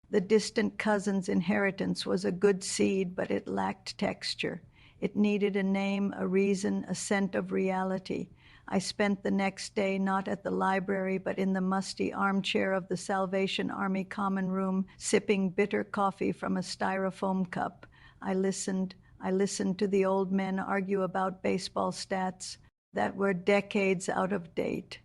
The distant cousin's inheritance was a good seed, but it lacked texture. It needed a name, a reason, a scent of reality. I spent the next day not at the library, but in the musty armchair of the Salvation Army common room, sipping bitter coffee from a styrofoam cup. I listened to the old men argue about baseball stats that were decades out of date.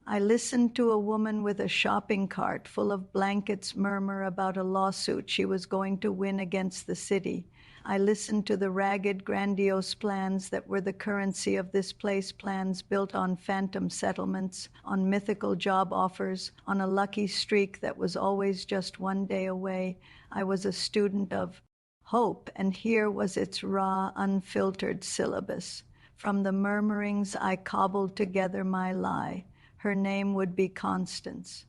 I listened to a woman with a shopping cart full of blankets murmur about a lawsuit she was going to win against the city. I listened to the ragged, grandiose plans that were the currency of this place, plans built on phantom settlements, on mythical job offers, on a lucky streak that was always just one day away. I was a student of hope, and here was its raw, unfiltered syllabus. From the murmurings, I cobbled together my lie. Her name would be Constance.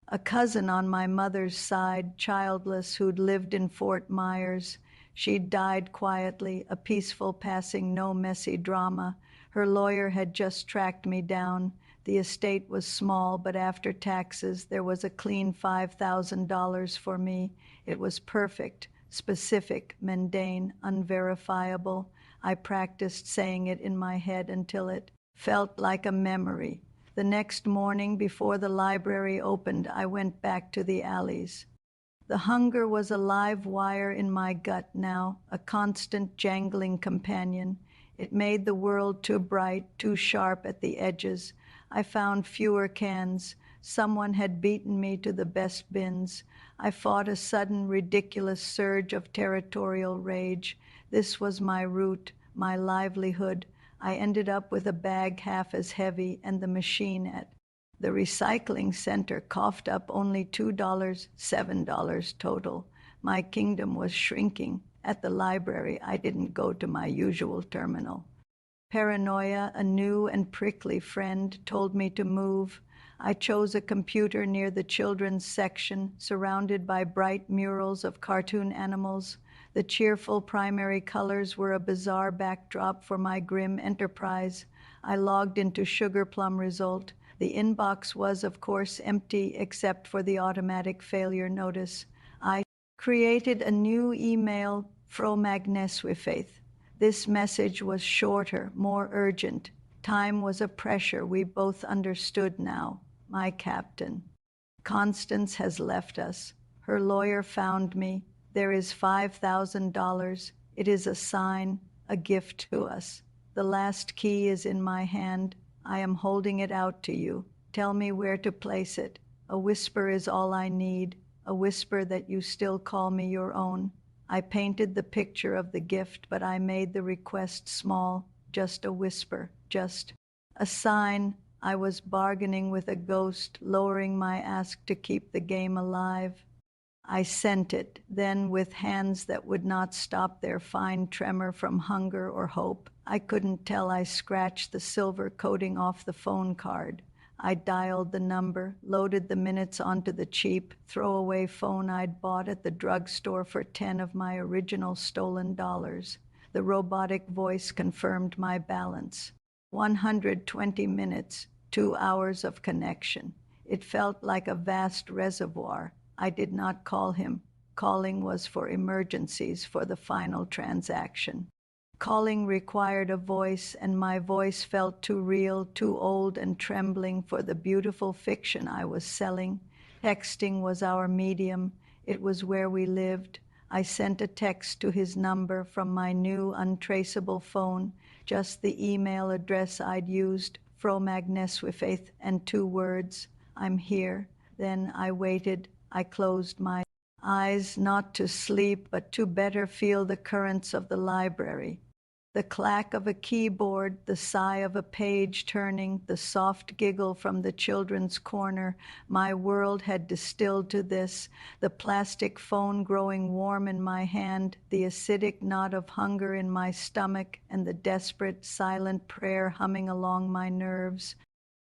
A cousin on my mother's side, childless, who'd lived in Fort Myers. She'd died quietly, a peaceful passing, no messy drama. Her lawyer had just tracked me down. The estate was small, but after taxes, there was a clean $5,000 for me. It was perfect, specific, mundane, unverifiable. I practiced saying it in my head until it felt like a memory. The next morning, before the library opened, I went back to the alleys. The hunger was a live wire in my gut now, a constant jangling companion. It made the world too bright, too sharp at the edges. I found fewer cans. Someone had beaten me to the best bins. I fought a sudden, ridiculous surge of territorial rage. This was my root, my livelihood. I ended up with a bag half as heavy and the machine at The recycling center coughed up only $2, $7 total. My kingdom was shrinking. At the library, I didn't go to my usual terminal. Paranoia, a new and prickly friend, told me to move. I chose a computer near the children's section, surrounded by bright murals of cartoon animals. The cheerful primary colors were a bizarre backdrop for my grim enterprise. I logged into Sugar Plum Result. The inbox was, of course, empty except for the automatic failure notice. I created a new email, Fro Magneswifaith. This message was shorter, more urgent. Time was a pressure we both understood now. My captain. Constance has left us. Her lawyer found me. There is $5,000. It is a sign, a gift to us. The last key is in my hand. I am holding it out to you. Tell me where to place it. A whisper is all I need, a whisper that you still call me your own. I painted the picture of the gift, but I made the request small, just a whisper, just a sign. I was bargaining with a ghost, lowering my ask to keep the game alive. I sent it, then with hands that would not stop their fine tremor from hunger or hope. I couldn't tell. I scratched the silver coating off the phone card. I dialed the number, loaded the minutes onto the cheap, throwaway phone I'd bought at the drugstore for 10 of my original stolen dollars. The robotic voice confirmed my balance. 120 minutes, 2 hours of connection. It felt like a vast reservoir. I did not call him. Calling was for emergencies, for the final transaction. Calling required a voice, and my voice felt too real, too old and trembling for the beautiful fiction I was selling. Texting was our medium. It was where we lived. I sent a text to his number from my new untraceable phone, just the email address I'd used, Fro Magneswifaith, and 2 words, I'm here. Then I waited. I closed my eyes, not to sleep, but to better feel the currents of the library. The clack of a keyboard, the sigh of a page turning, the soft giggle from the children's corner. My world had distilled to this, the plastic phone growing warm in my hand, the acidic knot of hunger in my stomach, and the desperate, silent prayer humming along my nerves.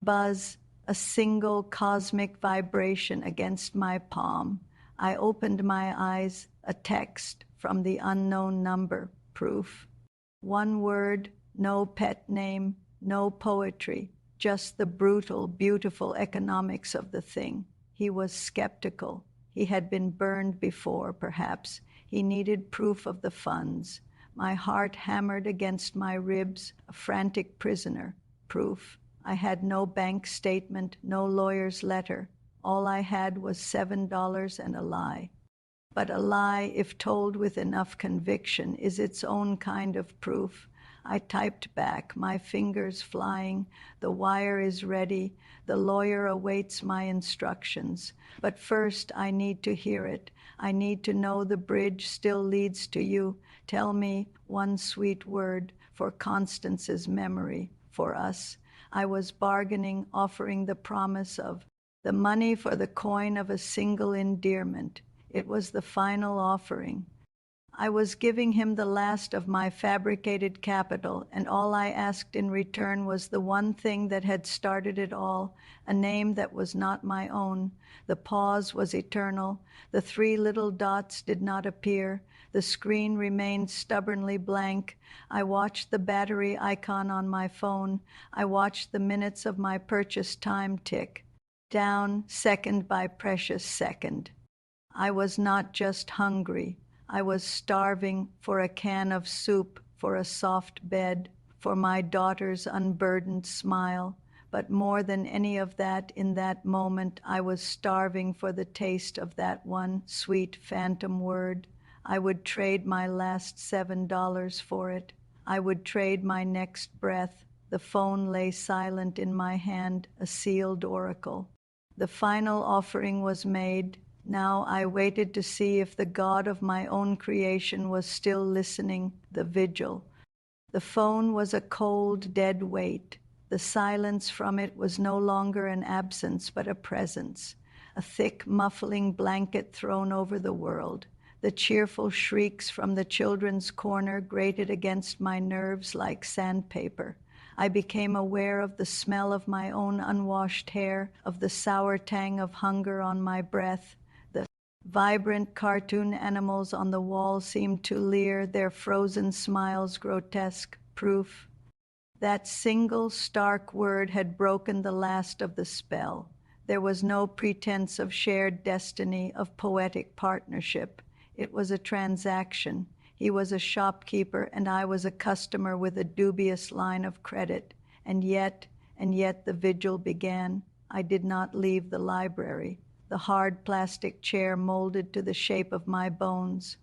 Buzz, a single cosmic vibration against my palm. I opened my eyes, a text from the unknown number, proof. 1 word, no pet name, no poetry, just the brutal, beautiful economics of the thing. He was skeptical. He had been burned before, perhaps. He needed proof of the funds. My heart hammered against my ribs, a frantic prisoner. Proof. I had no bank statement, no lawyer's letter. All I had was $7 and a lie. But a lie, if told with enough conviction, is its own kind of proof. I typed back, my fingers flying. The wire is ready. The lawyer awaits my instructions. But first, I need to hear it. I need to know the bridge still leads to you. Tell me 1 sweet word for Constance's memory, for us. I was bargaining, offering the promise of the money for the coin of a single endearment. It was the final offering. I was giving him the last of my fabricated capital, and all I asked in return was the one thing that had started it all, a name that was not my own. The pause was eternal. The 3 little dots did not appear. The screen remained stubbornly blank. I watched the battery icon on my phone. I watched the minutes of my purchase time tick down, second by precious second. I was not just hungry. I was starving for a can of soup, for a soft bed, for my daughter's unburdened smile. But more than any of that, in that moment, I was starving for the taste of that one sweet phantom word. I would trade my last $7 for it. I would trade my next breath. The phone lay silent in my hand, a sealed oracle. The final offering was made. Now I waited to see if the God of my own creation was still listening, the vigil. The phone was a cold, dead weight. The silence from it was no longer an absence, but a presence, a thick, muffling blanket thrown over the world. The cheerful shrieks from the children's corner grated against my nerves like sandpaper. I became aware of the smell of my own unwashed hair, of the sour tang of hunger on my breath. The vibrant cartoon animals on the wall seemed to leer, their frozen smiles grotesque, proof that single stark word had broken the last of the spell. There was no pretense of shared destiny, of poetic partnership. It was a transaction. He was a shopkeeper, and I was a customer with a dubious line of credit. And yet the vigil began. I did not leave the library. The hard plastic chair molded to the shape of my bones.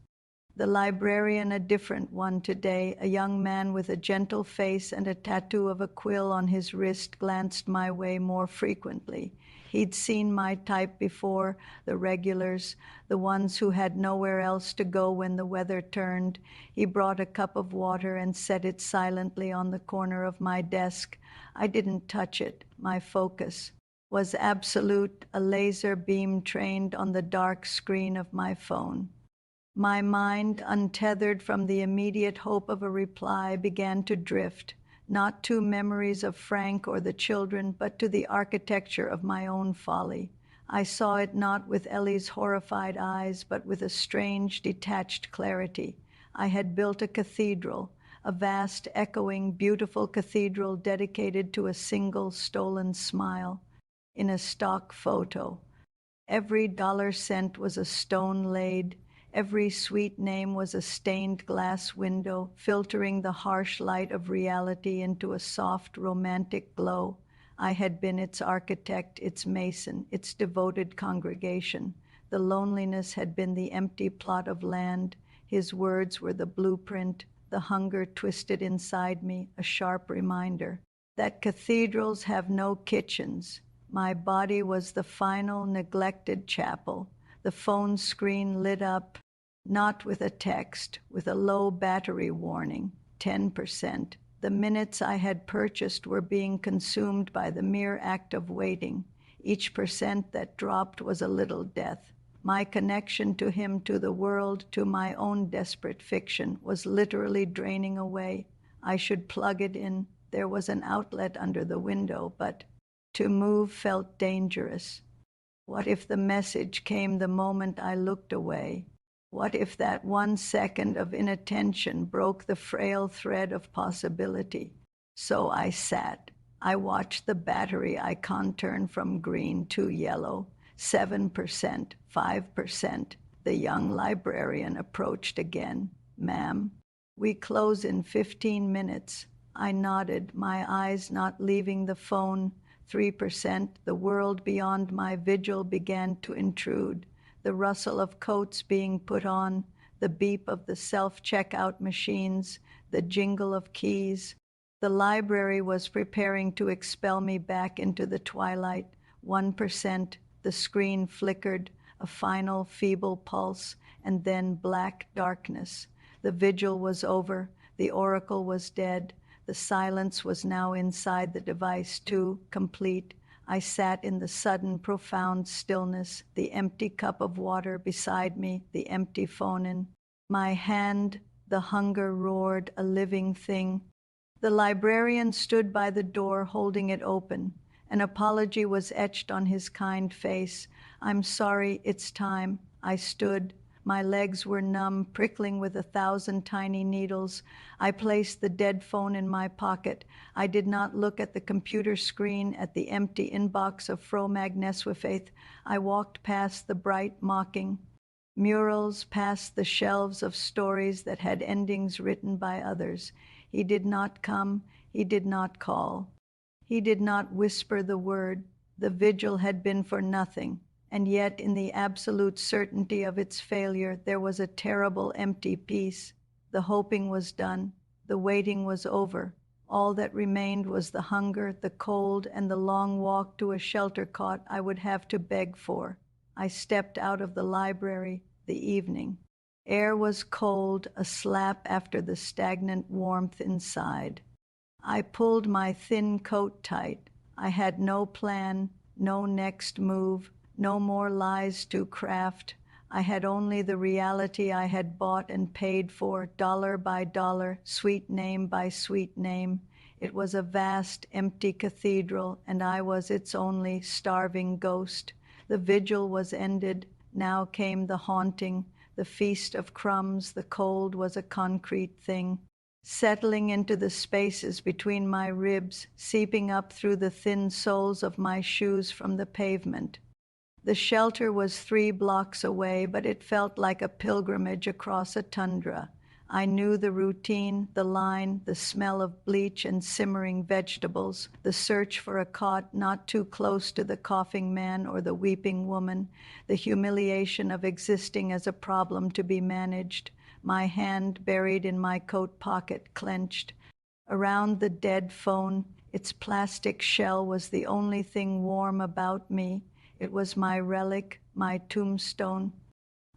The librarian, a different one today, a young man with a gentle face and a tattoo of a quill on his wrist, glanced my way more frequently. He'd seen my type before, the regulars, the ones who had nowhere else to go when the weather turned. He brought a cup of water and set it silently on the corner of my desk. I didn't touch it. My focus was absolute, a laser beam trained on the dark screen of my phone. My mind, untethered from the immediate hope of a reply, began to drift, not to memories of Frank or the children, but to the architecture of my own folly. I saw it not with Ellie's horrified eyes, but with a strange, detached clarity. I had built a cathedral, a vast, echoing, beautiful cathedral dedicated to a single stolen smile in a stock photo. Every dollar cent was a stone laid. Every sweet name was a stained glass window, filtering the harsh light of reality into a soft, romantic glow. I had been its architect, its mason, its devoted congregation. The loneliness had been the empty plot of land. His words were the blueprint. The hunger twisted inside me, a sharp reminder that cathedrals have no kitchens. My body was the final, neglected chapel. The phone screen lit up, not with a text, with a low battery warning, 10%. The minutes I had purchased were being consumed by the mere act of waiting. Each percent that dropped was a little death. My connection to him, to the world, to my own desperate fiction, was literally draining away. I should plug it in. There was an outlet under the window, but to move felt dangerous. What if the message came the moment I looked away? What if that 1 second of inattention broke the frail thread of possibility? So I sat. I watched the battery icon turn from green to yellow. 7%, 5%. The young librarian approached again. "Ma'am, we close in 15 minutes. I nodded, my eyes not leaving the phone. 3%. The world beyond my vigil began to intrude. The rustle of coats being put on, the beep of the self-checkout machines, the jingle of keys. The library was preparing to expel me back into the twilight. 1%, the screen flickered, a final feeble pulse, and then black darkness. The vigil was over, the oracle was dead. The silence was now inside the device too, complete. I sat in the sudden, profound stillness, the empty cup of water beside me, the empty phone in my hand. The hunger roared, a living thing. The librarian stood by the door, holding it open. An apology was etched on his kind face. "I'm sorry, it's time." I stood. My legs were numb, prickling with 1,000 tiny needles. I placed the dead phone in my pocket. I did not look at the computer screen, at the empty inbox of Fro Magneswifaith. I walked past the bright, mocking murals, past the shelves of stories that had endings written by others. He did not come. He did not call. He did not whisper the word. The vigil had been for nothing. And yet, in the absolute certainty of its failure, there was a terrible empty peace. The hoping was done. The waiting was over. All that remained was the hunger, the cold, and the long walk to a shelter cot I would have to beg for. I stepped out of the library. The evening air was cold, a slap after the stagnant warmth inside. I pulled my thin coat tight. I had no plan, no next move, no more lies to craft. I had only the reality I had bought and paid for, dollar by dollar, sweet name by sweet name. It was a vast, empty cathedral, and I was its only starving ghost. The vigil was ended. Now came the haunting, the feast of crumbs. The cold was a concrete thing, settling into the spaces between my ribs, seeping up through the thin soles of my shoes from the pavement. The shelter was 3 blocks away, but it felt like a pilgrimage across a tundra. I knew the routine, the line, the smell of bleach and simmering vegetables, the search for a cot not too close to the coughing man or the weeping woman, the humiliation of existing as a problem to be managed, my hand buried in my coat pocket, clenched. Around the dead phone, its plastic shell was the only thing warm about me. It was my relic, my tombstone.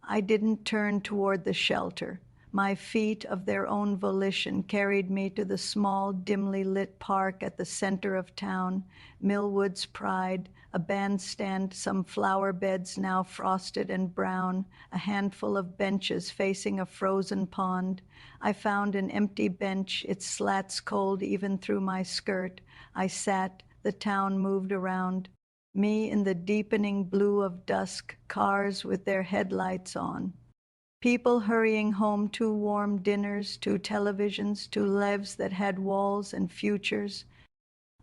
I didn't turn toward the shelter. My feet, of their own volition, carried me to the small, dimly lit park at the center of town, Millwood's pride, a bandstand, some flower beds now frosted and brown, a handful of benches facing a frozen pond. I found an empty bench, its slats cold even through my skirt. I sat, the town moved around. Me in the deepening blue of dusk, cars with their headlights on. People hurrying home to warm dinners, to televisions, to lives that had walls and futures.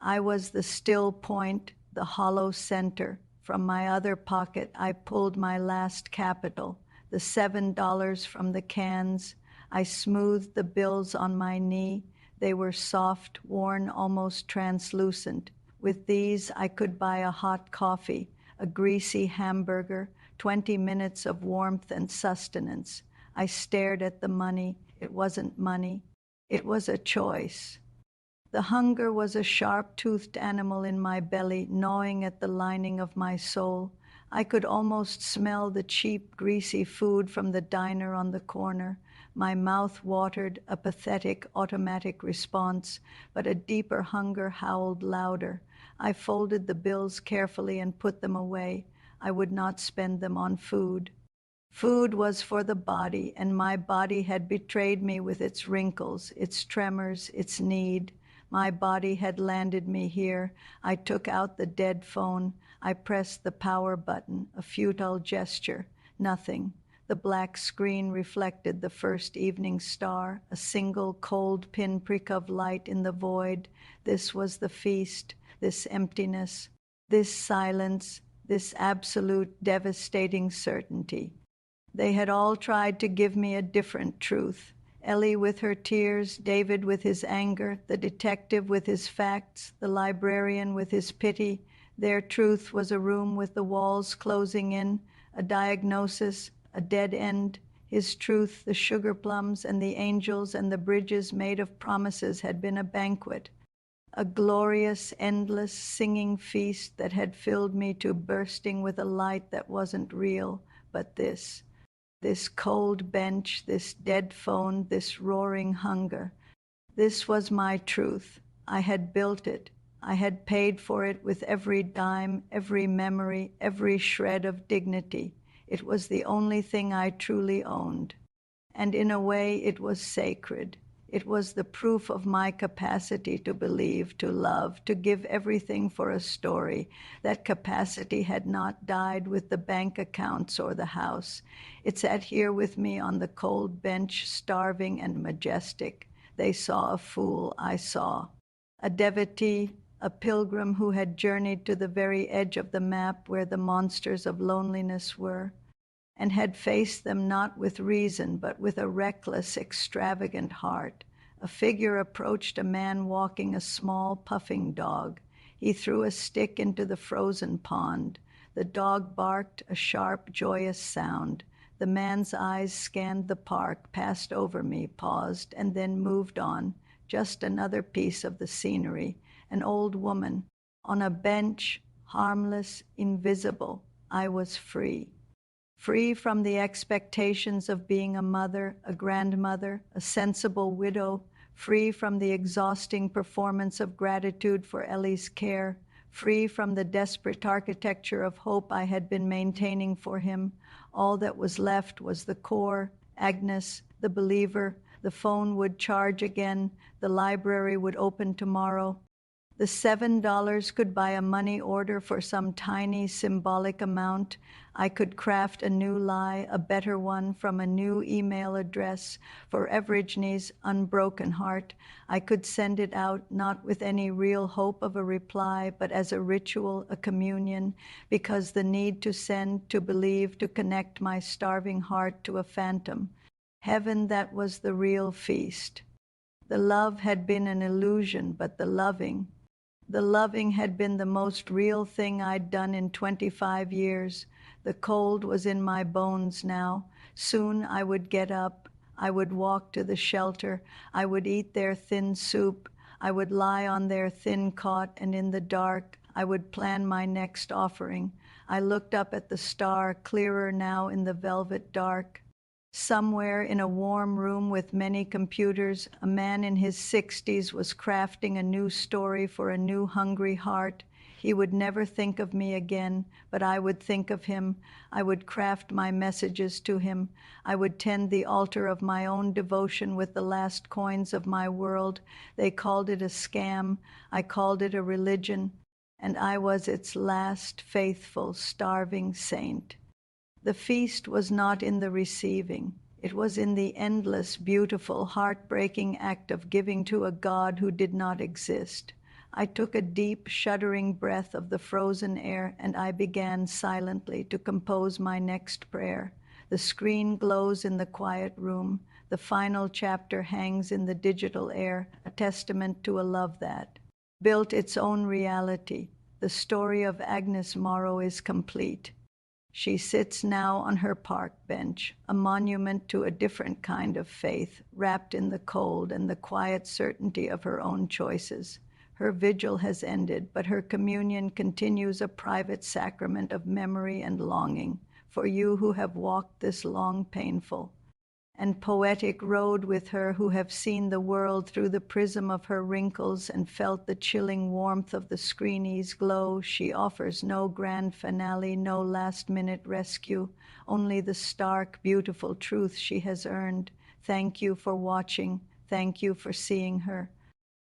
I was the still point, the hollow center. From my other pocket, I pulled my last capital, the $7 from the cans. I smoothed the bills on my knee. They were soft, worn, almost translucent. With these, I could buy a hot coffee, a greasy hamburger, 20 minutes of warmth and sustenance. I stared at the money. It wasn't money. It was a choice. The hunger was a sharp-toothed animal in my belly, gnawing at the lining of my soul. I could almost smell the cheap, greasy food from the diner on the corner. My mouth watered, a pathetic, automatic response, but a deeper hunger howled louder. I folded the bills carefully and put them away. I would not spend them on food. Food was for the body, and my body had betrayed me with its wrinkles, its tremors, its need. My body had landed me here. I took out the dead phone. I pressed the power button, a futile gesture. Nothing. The black screen reflected the first evening star, a single cold pinprick of light in the void. This was the feast, this emptiness, this silence, this absolute devastating certainty. They had all tried to give me a different truth. Ellie with her tears, David with his anger, the detective with his facts, the librarian with his pity. Their truth was a room with the walls closing in, a diagnosis, a dead end. His truth, the sugar plums and the angels and the bridges made of promises, had been a banquet, a glorious, endless, singing feast that had filled me to bursting with a light that wasn't real, but this cold bench, this dead phone, this roaring hunger. This was my truth. I had built it. I had paid for it with every dime, every memory, every shred of dignity. It was the only thing I truly owned. And in a way, it was sacred. It was the proof of my capacity to believe, to love, to give everything for a story. That capacity had not died with the bank accounts or the house. It sat here with me on the cold bench, starving and majestic. They saw a fool, I saw. A devotee, a pilgrim who had journeyed to the very edge of the map where the monsters of loneliness were, and had faced them not with reason, but with a reckless, extravagant heart. A figure approached a man walking a small, puffing dog. He threw a stick into the frozen pond. The dog barked, a sharp, joyous sound. The man's eyes scanned the park, passed over me, paused, and then moved on. Just another piece of the scenery. An old woman. On a bench, harmless, invisible. I was free. Free from the expectations of being a mother, a grandmother, a sensible widow, free from the exhausting performance of gratitude for Ellie's care, free from the desperate architecture of hope I had been maintaining for him. All that was left was the core, Agnes, the believer. The phone would charge again, the library would open tomorrow. The $7 could buy a money order for some tiny symbolic amount. I could craft a new lie, a better one, from a new email address for Everidge's unbroken heart. I could send it out, not with any real hope of a reply, but as a ritual, a communion, because the need to send, to believe, to connect my starving heart to a phantom. Heaven, that was the real feast. The love had been an illusion, but the loving had been the most real thing I'd done in 25 years. The cold was in my bones now. Soon I would get up. I would walk to the shelter. I would eat their thin soup. I would lie on their thin cot, and in the dark, I would plan my next offering. I looked up at the star, clearer now in the velvet dark. Somewhere in a warm room with many computers, a man in his 60s was crafting a new story for a new hungry heart. He would never think of me again, but I would think of him. I would craft my messages to him. I would tend the altar of my own devotion with the last coins of my world. They called it a scam. I called it a religion. And I was its last faithful, starving saint. The feast was not in the receiving. It was in the endless, beautiful, heartbreaking act of giving to a God who did not exist. I took a deep, shuddering breath of the frozen air, and I began silently to compose my next prayer. The screen glows in the quiet room. The final chapter hangs in the digital air, a testament to a love that built its own reality. The story of Agnes Morrow is complete. She sits now on her park bench, a monument to a different kind of faith, wrapped in the cold and the quiet certainty of her own choices. Her vigil has ended, but her communion continues, a private sacrament of memory and longing for you who have walked this long, painful, and poetic road with her, who have seen the world through the prism of her wrinkles and felt the chilling warmth of the screenie's glow. She offers no grand finale, no last-minute rescue, only the stark, beautiful truth she has earned. Thank you for watching. Thank you for seeing her,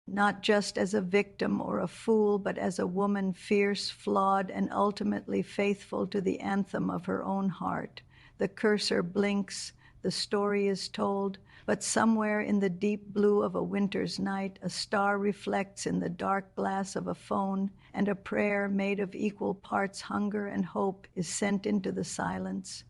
not just as a victim or a fool, but as a woman fierce, flawed, and ultimately faithful to the anthem of her own heart. The cursor blinks. The story is told, but somewhere in the deep blue of a winter's night, a star reflects in the dark glass of a phone, and a prayer made of equal parts hunger and hope is sent into the silence.